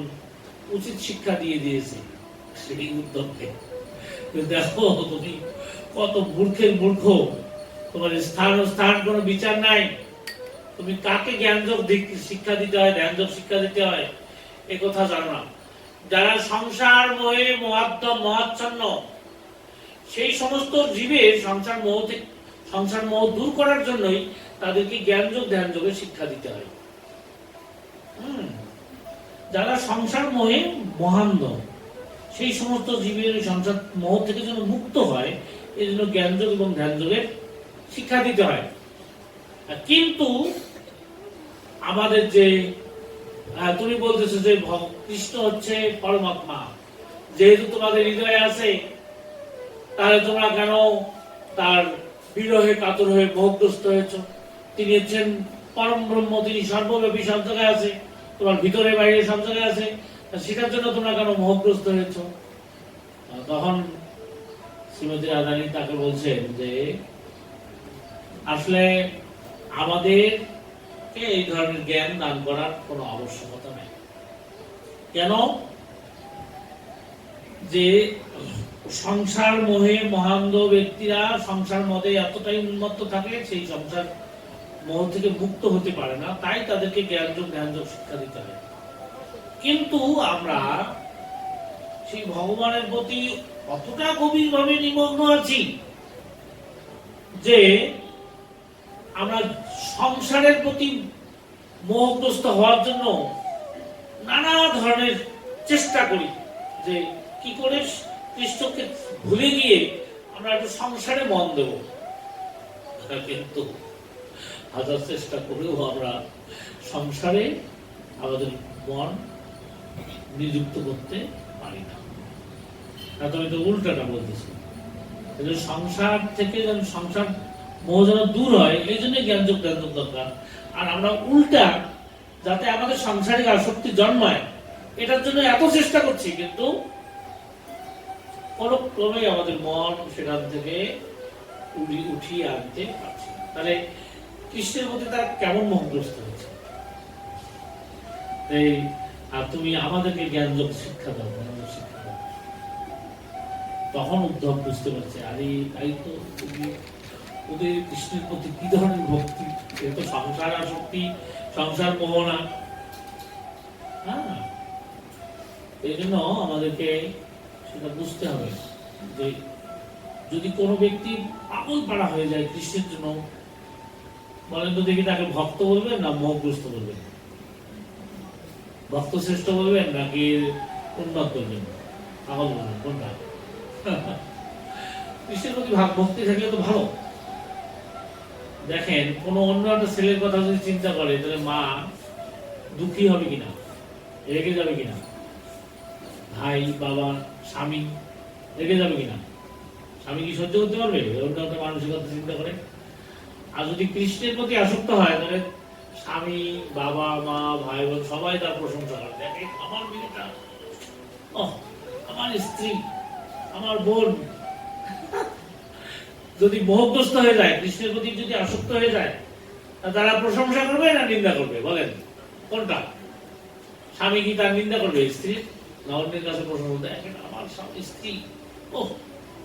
[SPEAKER 1] উচিত শিক্ষা দিয়ে দিয়েছে সেই উদ্যোগকে। দেখো তুমি কত মূর্খের মূর্খ, তোমার স্থান কোনো বিচার নাই, তুমি কাকে জ্ঞান যোগ শিক্ষা দিতে হয়, ধ্যান যোগ শিক্ষা দিতে হয় এ কথা জানো না। যারা সংসার মোহে মহাচ্ছন্ন, সেই সমস্ত জীবের সংসার মোহ দূর করার জন্যই তাদেরকে জ্ঞান যোগ ধ্যান যোগের শিক্ষা দিতে হয়। যারা সংসার মোহে মহান্ধ, সেই সমস্ত জীবের সংসার মোহ থেকে যেন মুক্ত হয় এই জন্য জ্ঞান যোগ এবং ধ্যান যোগের শিক্ষা দিতে হয়। কিন্তু আমাদের যে তুমি বলতেছো যে কৃষ্ণ হচ্ছে পরমাত্মা, যেহেতু তোমাদের হৃদয়ে আছে, তাহলে তোমরা কেন তার বিরহে কাতর হয়ে মোহগ্রস্ত হয়েছ? তিনি হচ্ছেন পরম ব্রহ্ম, তিনি সর্বব্যাপী, সব জায়গায় আছে, তোমার ভিতরে বাইরে সব জায়গায় আছে, সেটার জন্য তোমরা কেন মোহগ্রস্ত হয়েছ? তখন শ্রীমতী রাধারানী তাকে বলছেন যে আসলে আমাদের এই ধরনের জ্ঞান দান করার কোনো আবশ্যকতা নেই। কেন? যে সংসার মোহে মহান্ধ ব্যক্তিরা সংসার মদে এতটাই উন্মত্ত থাকে, সেই সংসার মোহ থেকে মুক্ত হতে পারে না, তাই তাদেরকে জ্ঞান যোগ ধ্যান যোগ শিক্ষা দিতে হয়। কিন্তু আমরা সেই ভগবানের প্রতি অতটা গভীরভাবে নিমগ্ন আছি যে আমরা সংসারের প্রতি মোহগ্রস্ত হওয়ার জন্য নানা ধরনের চেষ্টা করি, যে কি করে কৃষ্ণকে ভুলে গিয়ে আমরা একটু সংসারে মন দেব। কিন্তু হাজার চেষ্টা করেও আমরা সংসারে আমাদের মন নিযুক্ত করতে পারি না। তুমি তো উল্টাটা বলতেছি, সংসার থেকে যেন সংসার মোহ যেন দূর হয়, এই জন্য জ্ঞান যোগ ধ্যান যোগ দরকার। আর আমরা উল্টা যাতে আমাদের সাংসারিক আসক্তি জন্মায় এটার জন্য এত চেষ্টা করছি, কিন্তু কোনো ক্রমে আমাদের মন সেখান থেকে উঠিয়ে আনতে পারছি না। তাহলে কৃষ্ণের মধ্যে তার কেমন মোহগ্রস্ত হয়েছে? এই আর তুমি আমাদেরকে জ্ঞান যোগ শিক্ষা দাও, শিক্ষা দাও। তখন উদ্ধব বুঝতে পারছে, আরে তাই তো ওদের কৃষ্ণের প্রতি কি ধরনের ভক্তি, এ তো সংসার আসক্তি, সংসার মোহনা। হ্যাঁ, এই জন্য আমাদেরকে সেটা বুঝতে হবে যে যদি কোনো ব্যক্তি পাগল পাড়া হয়ে যায় কৃষ্ণের জন্য, বলেন তো দেখি তাকে ভক্ত বলবেন না মোহগ্রস্ত বলবেন? ভক্ত শ্রেষ্ঠ বলবেন নাকি উন্নত বলবেন? পাগল বলবেন কোনটা? কৃষ্ণের প্রতি ভক্তি থাকলে তো ভালো। দেখেন কোন অন্য একটা ছেলের কথা যদি চিন্তা করে তাহলে মা দুঃখী হবে কিনা, রেগে যাবে কিনা, ভাই বাবা স্বামী রেগে যাবে কিনা? স্বামী কি সহ্য করতে পারবে ওরকম একটা মানসিকতা চিন্তা করে? আর যদি কৃষ্ণের প্রতি আসক্ত হয় তাহলে স্বামী বাবা মা ভাই বোন সবাই তার প্রশংসা করে, দেখে আমার মেয়েটা, আমার স্ত্রী, আমার বোন। যদি মোহগ্রস্ত হয়ে যায়, কৃষ্ণের প্রতি যদি আসক্ত হয়ে যায়, তারা প্রশংসা করবে না নিন্দা করবে? বলেন কোনটা? স্বামী কি তার নিন্দা করবে স্ত্রীর? না অন্যের কাছে প্রশ্ন করবে, দেখেন আমার স্বামী স্ত্রী, ও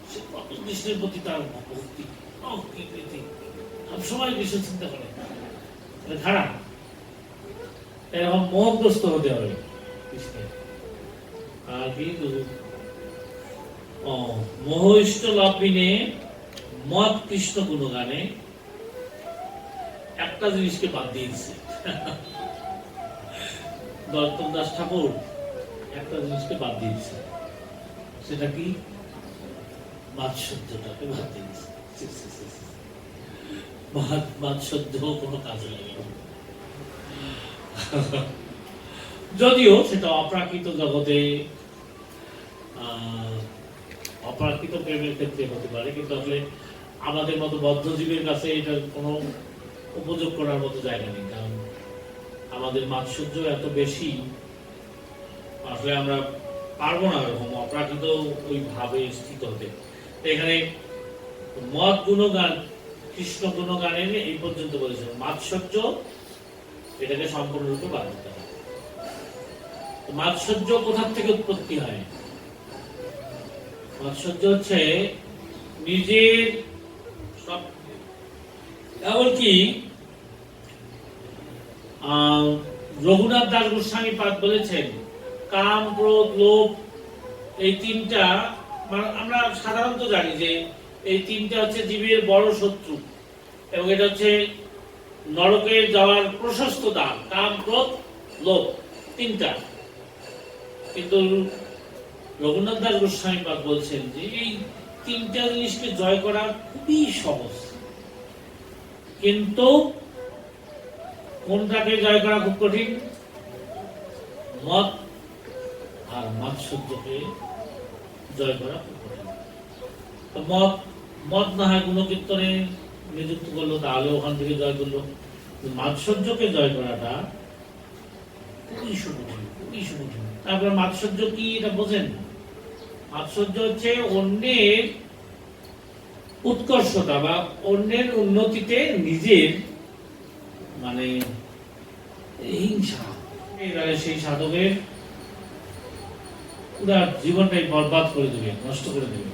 [SPEAKER 1] সে কত কৃষ্ণের প্রতি তার ভক্তি, ও কি প্রীতি, সবসময় কৃষ্ণ চিন্তা করে, খারাপ। এরকম মোহগ্রস্ত হতে হবে কৃষ্ণের। আর কি মোহিষ্ট লাভিনে মত কৃষ্ণ গুণগানে একটা জিনিসকে বাদ দিয়েছে দত্তম দাস ঠাকুর, একটা জিনিসকে বাদ দিয়েছে, সেটা কি? বাৎসল্যটাকে বাদ দিয়েছে। বাৎসল্য কোনো কাজে লাগে না। যদিও সেটা অপ্রাকৃত জগতে, অপ্রাকৃত প্রেমের ক্ষেত্রে হতে পারে, কিন্তু আসলে আমাদের মতো বদ্ধজীবীর কাছে এটা কোনো উপযোগ করার মতো জায়গা নেই। কারণ আমাদের মাৎসর্য এত বেশি, আসলে আমরা পারবো না এরকম অপ্রাকৃত ওই ভাবে স্থিত হতে। এখানে মদ গুণগান, কৃষ্ণ গুণগানের এই পর্যন্ত বলেছেন, মাৎসর্য এটাকে সম্পূর্ণরূপে বাদ দিতে হবে। মাৎসর্য কোথা থেকে উৎপত্তি হয়? মাৎসর্য হচ্ছে নিজের সব, এমনকি রঘুনাথ দাস গোস্বামী পাদ বলেছেন, কাম, ক্রোধ, লোভ, এই তিনটা আমরা সাধারণত জানি যে এই তিনটা হচ্ছে জীবের বড় শত্রু, এবং এটা হচ্ছে নরকে যাওয়ার প্রশস্ত দ্বার। কাম, ক্রোধ, লোভ, তিনটা। কিন্তু রঘুনাথ দাস গোস্বামী পাদ বলছেন যে এই তিনটা জিনিসকে জয় করা খুবই সহজ, কিন্তু কোনটাকে জয় করা খুব কঠিন? মদ আর মাৎসর্যকে জয় করা খুব কঠিন। তো মদ না হয় গুণকীর্তনে নিযুক্ত করলো, তাহলে ওখান থেকে জয় করলো। মাৎসর্যকে জয় করাটা খুবই সুকঠিন, খুবই সুকঠিন। তারপরে মাৎসর্য কি এটা বোঝেন? মাৎসর্য হচ্ছে অন্যের উৎকর্ষতা বা অন্যের উন্নতিতে নিজের মানে হিংসা। সেই সাধকের পুরা জীবনটাই বরবাদ করে দেবে, নষ্ট করে দেবে।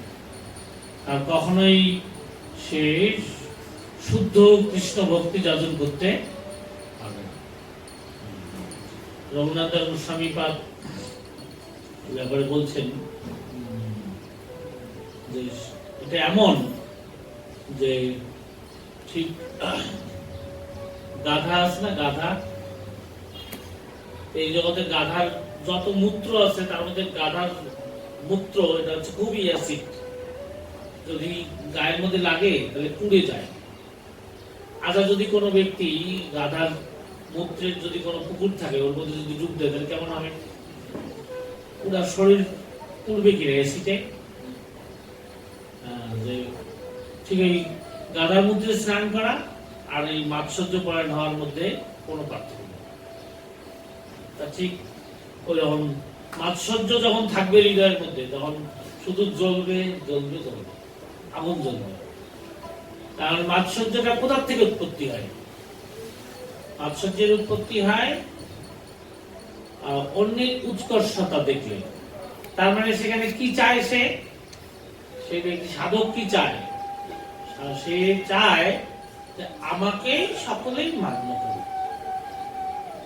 [SPEAKER 1] আর কখনোই সে শুদ্ধ কৃষ্ণ ভক্তি যাজন করতে পারবে না। রঘুনাথ দাস গোস্বামী পাদ ব্যাপারে বলছেন যে এটা এমন যে ঠিক গাধা আছে না, গাধা, এই জগতে গাধার যত মূত্র আছে তার মধ্যে গাধার মূত্র এটা হচ্ছে খুবই অ্যাসিড। যদি গায়ের মধ্যে লাগে তাহলে পুড়ে যায়। আচ্ছা, যদি কোনো ব্যক্তি গাধার মূত্রের যদি কোনো পুকুর থাকে, ওর মধ্যে যদি ডুব দেয় তাহলে কেমন হবে? পুরা শরীর পুড়বে কিনা অ্যাসিডে। ঠিক এই গাধার মধ্যে স্নান করা আর এই মাৎসর্য পরায়ণ হওয়ার মধ্যে কোনো পার্থক্য নেই। তা ঠিক ওইরকম মাৎসর্য যখন থাকবে হৃদয়ের মধ্যে, তখন শুধু জ্বলবে জ্বলবে জ্বলবে, আগুন জ্বলবে। কারণ মাৎসর্যটা কোথা থেকে উৎপত্তি হয়? মাৎসর্যের উৎপত্তি হয় অন্যের উৎকর্ষতা দেখলে। তার মানে সেখানে কি চায় সে ব্যক্তি সাধক কি চায়? সে চায় যে আমাকে সকলেই মান্য করুক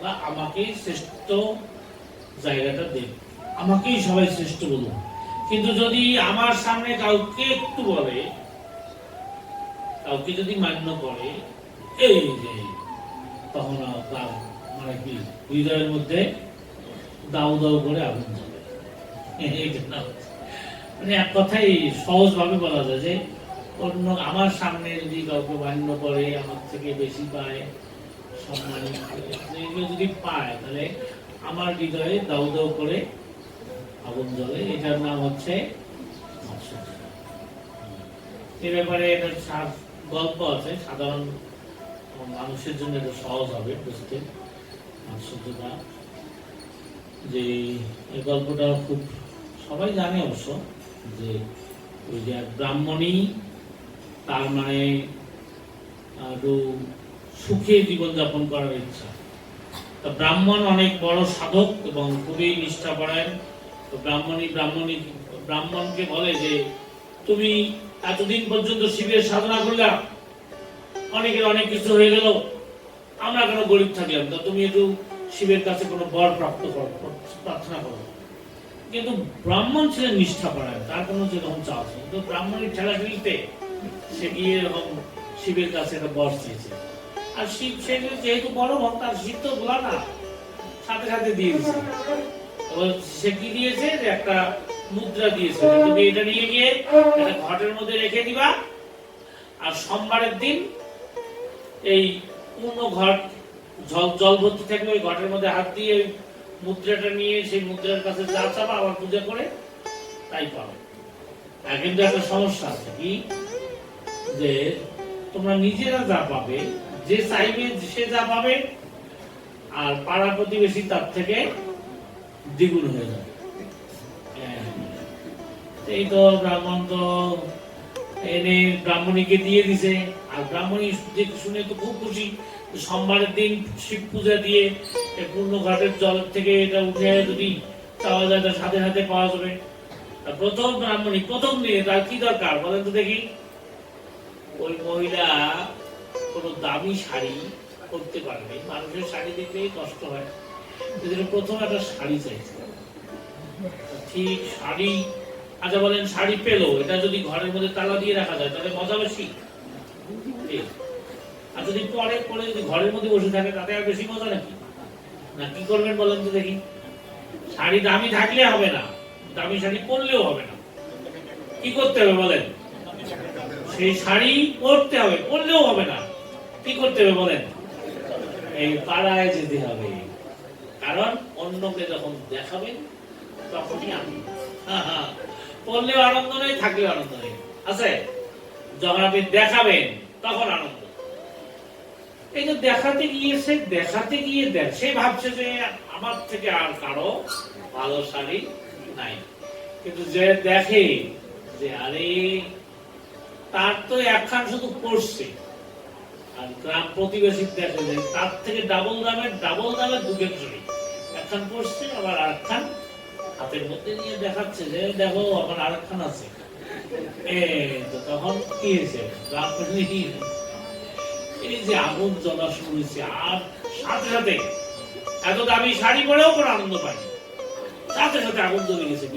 [SPEAKER 1] বা আমাকেই শ্রেষ্ঠ জায়গাটা দেখ, আমাকেই সবাই শ্রেষ্ঠ বলুন। কিন্তু যদি আমার সামনে কাউকে একটু বলে, কাউকে যদি মান্য করে, এই যে তখন তার মানে কি হৃদয়ের মধ্যে দাউ দাউ করে আগুন জ্বলে। মানে এক কথাই সহজ ভাবে বলা যায় যে অন্য আমার সামনে যদি কাউকে মান্য করে, আমার থেকে বেশি পায়, সম্মানিত যদি পায়, তাহলে আমার হৃদয়ে দাউ দাউ করে আগুন জ্বলে। এটার নাম হচ্ছে মাৎসর্য। এ ব্যাপারে এটার গল্প আছে, সাধারণ মানুষের জন্য এটা সহজ হবে বুঝতে। মাৎসর্যটা যে এই গল্পটা খুব সবাই জানে অবশ্য, যে ওই যে ব্রাহ্মণী, তার মানে একটু সুখে জীবনযাপন করার ইচ্ছা, তো ব্রাহ্মণ অনেক বড় সাধক এবং খুবই নিষ্ঠাপরায়ণ। তো ব্রাহ্মণকে বলে যে তুমি এতদিন পর্যন্ত শিবের সাধনা করলা, অনেকের অনেক কিছু হয়ে গেল, আমরা কেন গরিব থাকলাম, তো তুমি একটু শিবের কাছে কোনো বর প্রার্থনা করো। কিন্তু ব্রাহ্মণ ছিলেন নিষ্ঠাপরায়ণ, তার কোনো যেরকম চাওয়া ছিল, তো ব্রাহ্মণের ঠেলা ঠেলিতে সে গিয়ে এরকম শিবের কাছে একটা বর চেয়েছে। আর শিব সে যেহেতু বড় ভক্ত, আর শিব তো বলা না, সাথে সাথে দিয়ে দিয়েছে। সে কি দিয়েছে, যে একটা মুদ্রা দিয়েছে, তুমি এটা নিয়ে গিয়ে একটা ঘটের মধ্যে রেখে দিবা, আর সোমবারের দিন এই পূর্ণ ঘট জল ভর্তি থাকবে, ওই ঘটের মধ্যে হাত দিয়ে ওই মুদ্রাটা নিয়ে সেই মুদ্রার কাছে যা চাপা আবার পূজা করে তাই পাবে। কিন্তু একটা সমস্যা আছে কি, যে তোমরা নিজেরা যা পাবে, যে চাইবে সে যা পাবে, আর পাড়া প্রতিবেশী তার থেকে দ্বিগুণ হয়ে যাবে। এই তো ব্রাহ্মণ তো এনে ব্রাহ্মণীকে দিয়ে দিছে, আর ব্রাহ্মণী শুনে তো খুব খুশি। সোমবারের দিন শিব পূজা দিয়ে পূর্ণ ঘাটের জল থেকে এটা উঠে যদি চাওয়া যায়, তার সাথে সাথে পাওয়া যাবে। প্রথম ব্রাহ্মণী প্রথম দিনে তার কি দরকার বলেন তো দেখি? ওই মহিলা কোন দামি শাড়ি পরতে পারবে, মানুষের শাড়ি দেখলেই কষ্ট হয়, প্রথম একটা শাড়ি চাইছে। ঠিক শাড়ি, আচ্ছা বলেন শাড়ি পেলো, এটা যদি ঘরের মধ্যে তালা দিয়ে রাখা যায় তাহলে মজা বেশি, আর যদি পরে পরে যদি ঘরের মধ্যে বসে থাকে তাতে আর বেশি মজা নাকি? না কি করবেন বলেন তো দেখি? শাড়ি দামি থাকলে হবে না, দামি শাড়ি পরলেও হবে না, কি করতে হবে বলেন? সেই শাড়ি পরতে হবে, পরলেও হবে না, কি করতে হবে বলেন? এই পাড়ায় যেতে হবে, কারণ অন্যকে যখন দেখাবেন তখনই আনন্দ। পড়লেও আনন্দ নেই, থাকলেও আনন্দ নেই, আছে যখন আপনি দেখাবেন তখন আনন্দ। এই যে দেখাতে গিয়ে সে ভাবছে যে আমার থেকে আর কারো ভালো শাড়ি নাই, কিন্তু যে দেখে যে আরে তার তো একখান শুধু পড়ছে, আর গ্রাম প্রতিবেশী দেখে যে তার থেকে ডাবল দামের দুধের শাড়ি একখান পড়ছে, আবার আরেকখান হাতের মধ্যে নিয়ে দেখাচ্ছে যে দেখো আমার আরেকখান আছে। তখন কি হয়েছে, গ্রাম এই যে আগুন জ্বলা শুরু হয়েছে, আর সাথে সাথে এত দামি শাড়ি পরেও কোনো আনন্দ পায়নি, সাথে সাথে আগুন জ্বলে গেছে,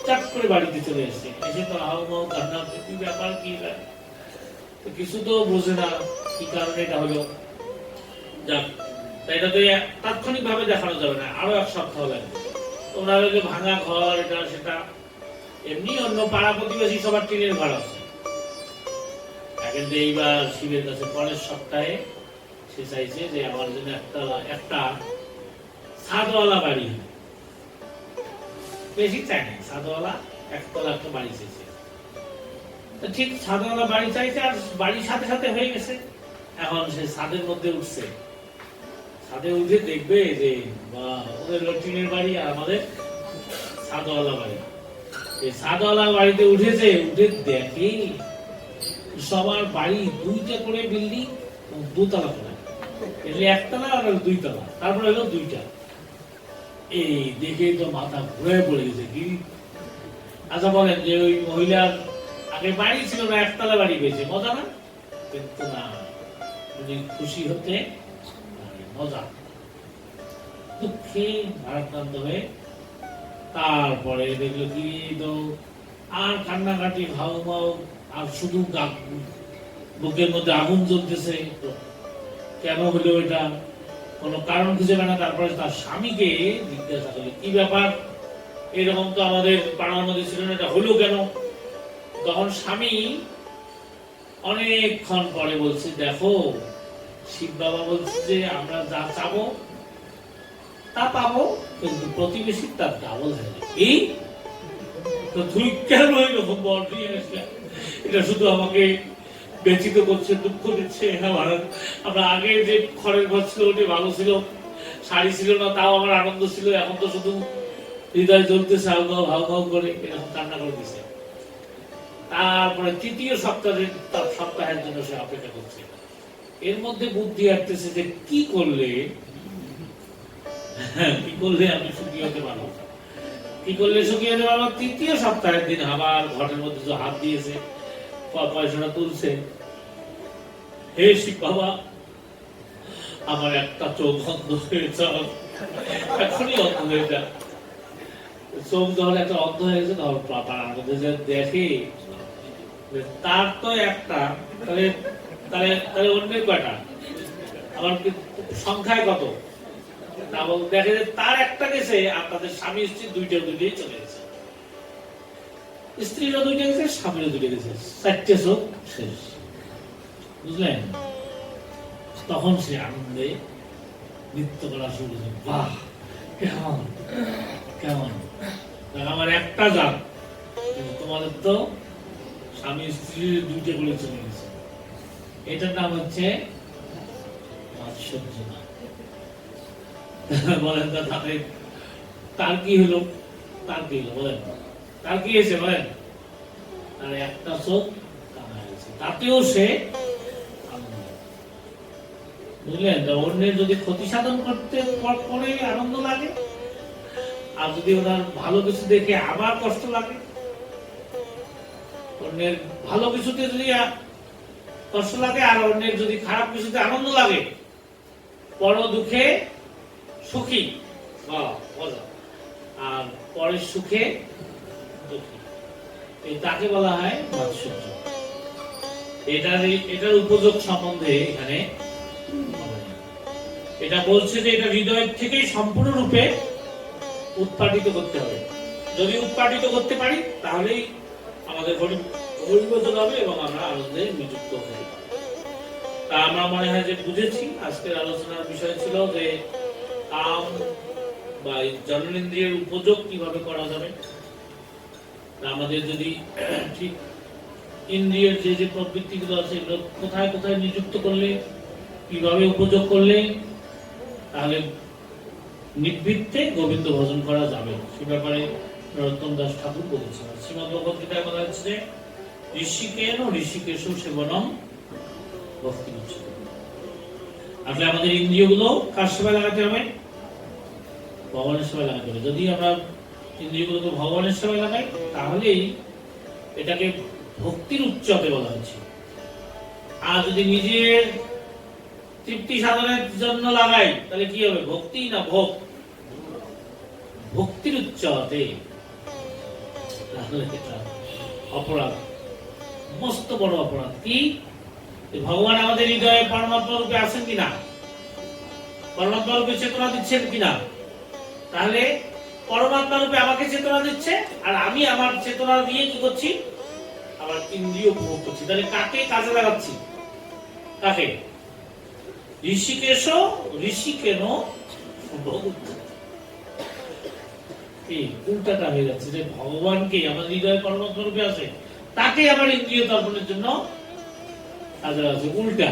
[SPEAKER 1] চাট করে বাড়িতে চলে এসছে, এসে তো হাওমাও কান্না, কি ব্যাপার, কি কিছু তো বোঝে না কি কারণে এটা হলো। যাক, এটা তো তাৎক্ষণিক ভাবে দেখানো যাবে না, আরো এক সপ্তাহ লাগবে। তোমরা যে ভাঙা ঘর, এটা সেটা, এমনি অন্য পাড়া প্রতিবেশী সবার টিনের ঘর আছে। কিন্তু এইবার শিবের কাছে পরের সপ্তাহে সে চাইছে যে আমার জন্য একটা ছাদওয়ালা বাড়ি, বেশি চাই না, ছাদওয়ালা একতলা একটা বাড়ি চাইছে। ঠিক ছাদওয়ালা বাড়ি চাইছে, আর বাড়ির সাথে সাথে হয়ে গেছে। এখন সে ছাদের মধ্যে উঠছে, ছাদে উঠে দেখবে যে ওদের টিনের বাড়ি আর আমাদের ছাদওয়ালা বাড়ি। এই ছাদওয়ালা বাড়িতে উঠেছে, উঠে দেখে সবার বাড়ি দুইটা করে বিল্ডিং, দোতলা করে, এলে একতলা আর দুইতলা, তারপরে হলো দুইটা। এই দেখে তো মাথা ঘুরে পড়ে গেছে কি। আচ্ছা বলেন যে ওই মহিলার আগে বাড়ি ছিল না, একতলা বাড়ি পেয়েছে, মজা না? কিন্তু না, উনি খুশি হতে মজা, দুঃখে ভারাক্রান্ত হয়ে তারপরে দেখলো কি তো আর কান্নাকাটি, হাউমাউ, আর শুধু বুকের মধ্যে আগুন জ্বলতেছে। কেন হলো এটা, কোন কারণ খুঁজে পায় না। তারপরে তার স্বামীকে জিজ্ঞাসা করলো কি ব্যাপার, এরকম তো আমাদের পাড়ার মধ্যে ছিল না, এটা হলো কেন? তখন স্বামী অনেকক্ষণ পরে বলছে, দেখো শিব বাবা বলছে যে আমরা যা চাবো তা পাবো, কিন্তু প্রতিবেশী তার ডাবল হয়ে যাবে। এই তো তুই কেন এরকম বল নিয়ে আসলে, এটা শুধু আমাকে ব্যথিত করছে, দুঃখ দিচ্ছে। আমরা আগে যে খড়ের ঘর ছিল ওটি ভালো ছিল, শাড়ি ছিল না তাও আমার আনন্দ ছিল, এখন তো শুধু হৃদয় জ্বলতেছে হাউ করে, এরকম কান্না করে দিচ্ছে। তারপরে তৃতীয় সপ্তাহের জন্য সে অপেক্ষা করছে। এর মধ্যে বুদ্ধি আসতেছে যে কি করলে কি করলে আমি সুখী হতে পারবো, কি করলে সুখী হতে পারবো। তৃতীয় সপ্তাহের দিন আবার ঘরের মধ্যে যে হাত দিয়েছে, পয়সাটা তুলছে, হে শিব বাবা, আমার একটা চোখ অন্ধ হয়ে যাও, এখনই অন্ধ হয়ে যা। চোখ যখন একটা অন্ধ হয়েছে তখন পাড়ার মধ্যে যে দেখে তার তো একটা, তাহলে তাহলে তাহলে অন্যের কয়টা, আমার সংখ্যায় কত, তা দেখে যে তার একটা গেছে আর তাদের স্বামী স্ত্রী দুইটাই চলে গেছে, স্ত্রীরও দুইটা গেছে, স্বামীরও দুইটা গেছে, 4টে চোখ শেষ, বুঝলেন? তখন সে আনন্দে নৃত্য করা শুরু করেছে, বাহ কেমন কেমন, আমার একটা জাত, তোমাদের তো স্বামী স্ত্রীর দুইটা করে চলে গেছে। এটার নাম হচ্ছে মাৎসর্য। বলেন তো তার কি হলো, তার কি হলো বলেন, তার কি হয়েছে বলেন? তার একটা চোখ কানা হয়েছে, তাতেও সে বুঝলেন? অন্যের যদি ক্ষতি সাধন করতে পরে আনন্দ লাগে, আর যদি ওনার ভালো কিছু দেখে আবার কষ্ট লাগে, অন্যের ভালো কিছুতে যদি কষ্ট লাগে আর অন্যের যদি খারাপ কিছুতে আনন্দ লাগে, পর দুঃখে সুখী আর পরের সুখে দুঃখী, তাকে বলা হয় মাৎসর্য। এটার উপযোগ সম্বন্ধে এখানে এটা বলছে যে এটা হৃদয়ের থেকেই সম্পূর্ণরূপে উৎপাদিত করতে হবে। যদি উৎপাদিত করতে পারি তাহলেই আমাদের পরিবর্তন হবে এবং আমরা আনন্দে নিযুক্ত হতে পারি। তা আমরা মনে হয় যে বুঝেছি। আজকের আলোচনার বিষয় ছিল যে কাম বা জননেন্দ্রিয়ের উপযোগ কিভাবে করা যাবে। আমাদের যদি ঠিক ইন্দ্রিয়ের যে প্রবৃত্তিগুলো আছে এগুলো কোথায় কোথায় নিযুক্ত করলে, কিভাবে উপযোগ করলে তাহলে নির্বৃত্তে গোবিন্দ ভজন করা যাবে, সে ব্যাপারে নরোত্তম দাস ঠাকুর বলেছেন। শ্রীমদ্ ভগবদ্গীতায় বলা হচ্ছে ঋষিকেন ঋষিকেশ সেবনম ভক্তি উচ্চতে। আসলে আমাদের ইন্দ্রিয়গুলো কার সেবায় লাগাতে হবে? ভগবানের সেবায় লাগাতে হবে। যদি আমরা ইন্দ্রিয়গুলোকে ভগবানের সেবায় লাগাই তাহলেই এটাকে ভক্তির উচ্চতে বলা হচ্ছে। আর যদি নিজের তৃপ্তি সাধনের জন্য লাগাই তাহলে কি হবে? ভক্তি না ভোগ? ভক্তির উচ্চতে। অপরাধ, মস্ত বড় অপরাধ। কি ভগবান আমাদের হৃদয়ে পরমাত্মা রূপে আছেন কিনা, পরমাত্মা রূপে চেতনা দিচ্ছেন কিনা? তাহলে পরমাত্মা রূপে আমাকে চেতনা দিচ্ছে আর আমি আমার চেতনা দিয়ে কি করছি? আমার ইন্দ্রিয় উপভোগ করছি। তাহলে কাকে কাজে লাগাচ্ছি? কাকে? ঋষিকেশ ঋষিকেন উল্টাটা হয়ে যাচ্ছে যে ভগবানকে আমার হৃদয়ে পরমাত্মা রূপে আছে, তাকে আমার ইন্দ্রিয় তর্পণের জন্য কাজে লাগাচ্ছে। উল্টা।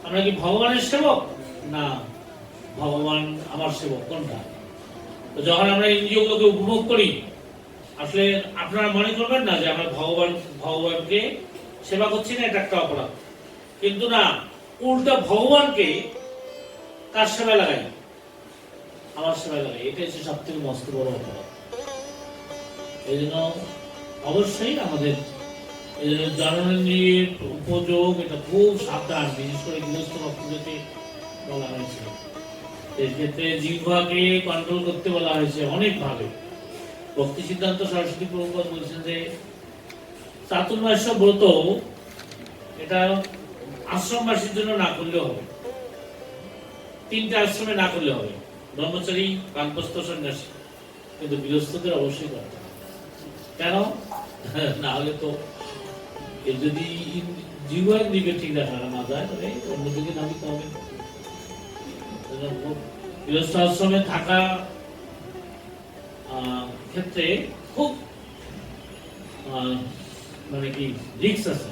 [SPEAKER 1] আমরা কি ভগবানের সেবক? না, ভগবান আমার সেবক। কোনটা? যখন আমরা ইন্দ্রিয়গুলোকে উপভোগ করি, আসলে আপনারা মনে করবেন না যে আমরা ভগবানকে সেবা করছি না, এটা একটা অপরাধ। কিন্তু না, উল্টা ভগবানকে কার সেবায় লাগাই? আমার সেবায় লাগাই। এটা হচ্ছে সব থেকে মস্ত বড় অপরাধ। এই জন্য অবশ্যই আমাদের জননেন্দ্রিয়ের উপযোগ এটা খুব সাবধান, বিশেষ করে গৃহস্থ ভক্তদেরকে বলা হয়েছে। এর ক্ষেত্রে জিহ্বাকে কন্ট্রোল করতে বলা হয়েছে অনেক ভাবে। ভক্তি সিদ্ধান্ত সরস্বতী প্রভুপাদ বলছেন যে চাতুর্মাস্য ব্রত এটা আশ্রমবাসীর জন্য না করলেও হবে, 3টে আশ্রমে না করলে হবে, ব্রহ্মচারী, বানপ্রস্থ, সন্ন্যাসী। কিন্তু গৃহস্থদের অবশ্যই করতে হবে। কেন? না হলে তো যদি জীবনের দিকে ঠিক রাখা না যায় তাহলে অন্যদিকে নামিতে হবে। গৃহস্থ আশ্রমে থাকা ক্ষেত্রে খুব মানে কি রিস্ক আছে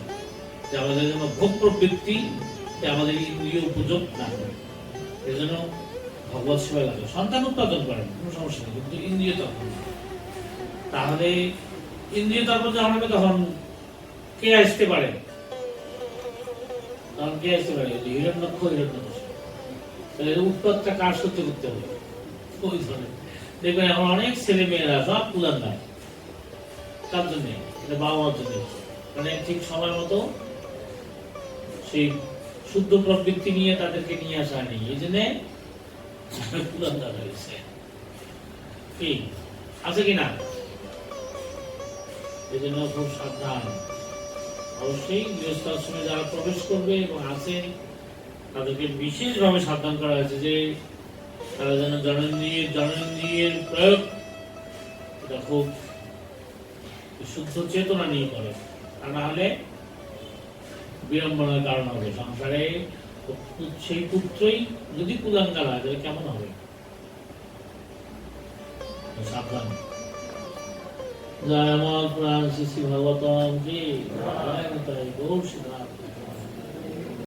[SPEAKER 1] যে আমাদের জন্য ভোগ প্রবৃত্তি আমাদের ইন্দ্রিয় উপযোগ না করে। এই জন্য ভগবত সেবায় লাগে। সন্তান উৎপাদন করেন কোনো সমস্যা নেই, কিন্তু ইন্দ্রিয় তর্পণ। তাহলে ইন্দ্রিয় তর্পণ যখন হবে তখন কে আসতে পারে? তখন কে আসতে পারে? হিরণ্যক্ষ, হিরণ্যকশিপু। তাহলে উৎপাদটা কার সহ্য করতে হবে? ওই ধরনের দেখবেন এখন অনেক ছেলে মেয়েরা সব কুলাঙ্গার। তার জন্য এটা বাবা মার জন্য, মানে ঠিক সময় মতো সেই শুদ্ধ প্রবৃত্তি নিয়ে তাদেরকে নিয়ে আসা নেই, এই জন্য কুলাঙ্গার হয়েছে। ঠিক আছে কিনা? এই জন্য খুব সাবধান। অবশ্যই গৃহস্থ আশ্রমে যারা প্রবেশ করবে এবং আছেন তাদেরকে বিশেষভাবে সাবধান করা হয়েছে যে তারা যেন জননেন্দ্রিয়ের প্রয়োগ এটা খুব শুদ্ধ চেতনা নিয়ে করে, তা না হলে বিড়ম্বনার কারণ হবে সংসারে। সেই পুত্রই যদি কুলাঙ্গার হয় তাহলে কেমন হবে? সাবধান। জয় মা পুরাণ শ্রী শ্রী ভাগবতম কি জয়, গৌর সিদ্ধার্থ।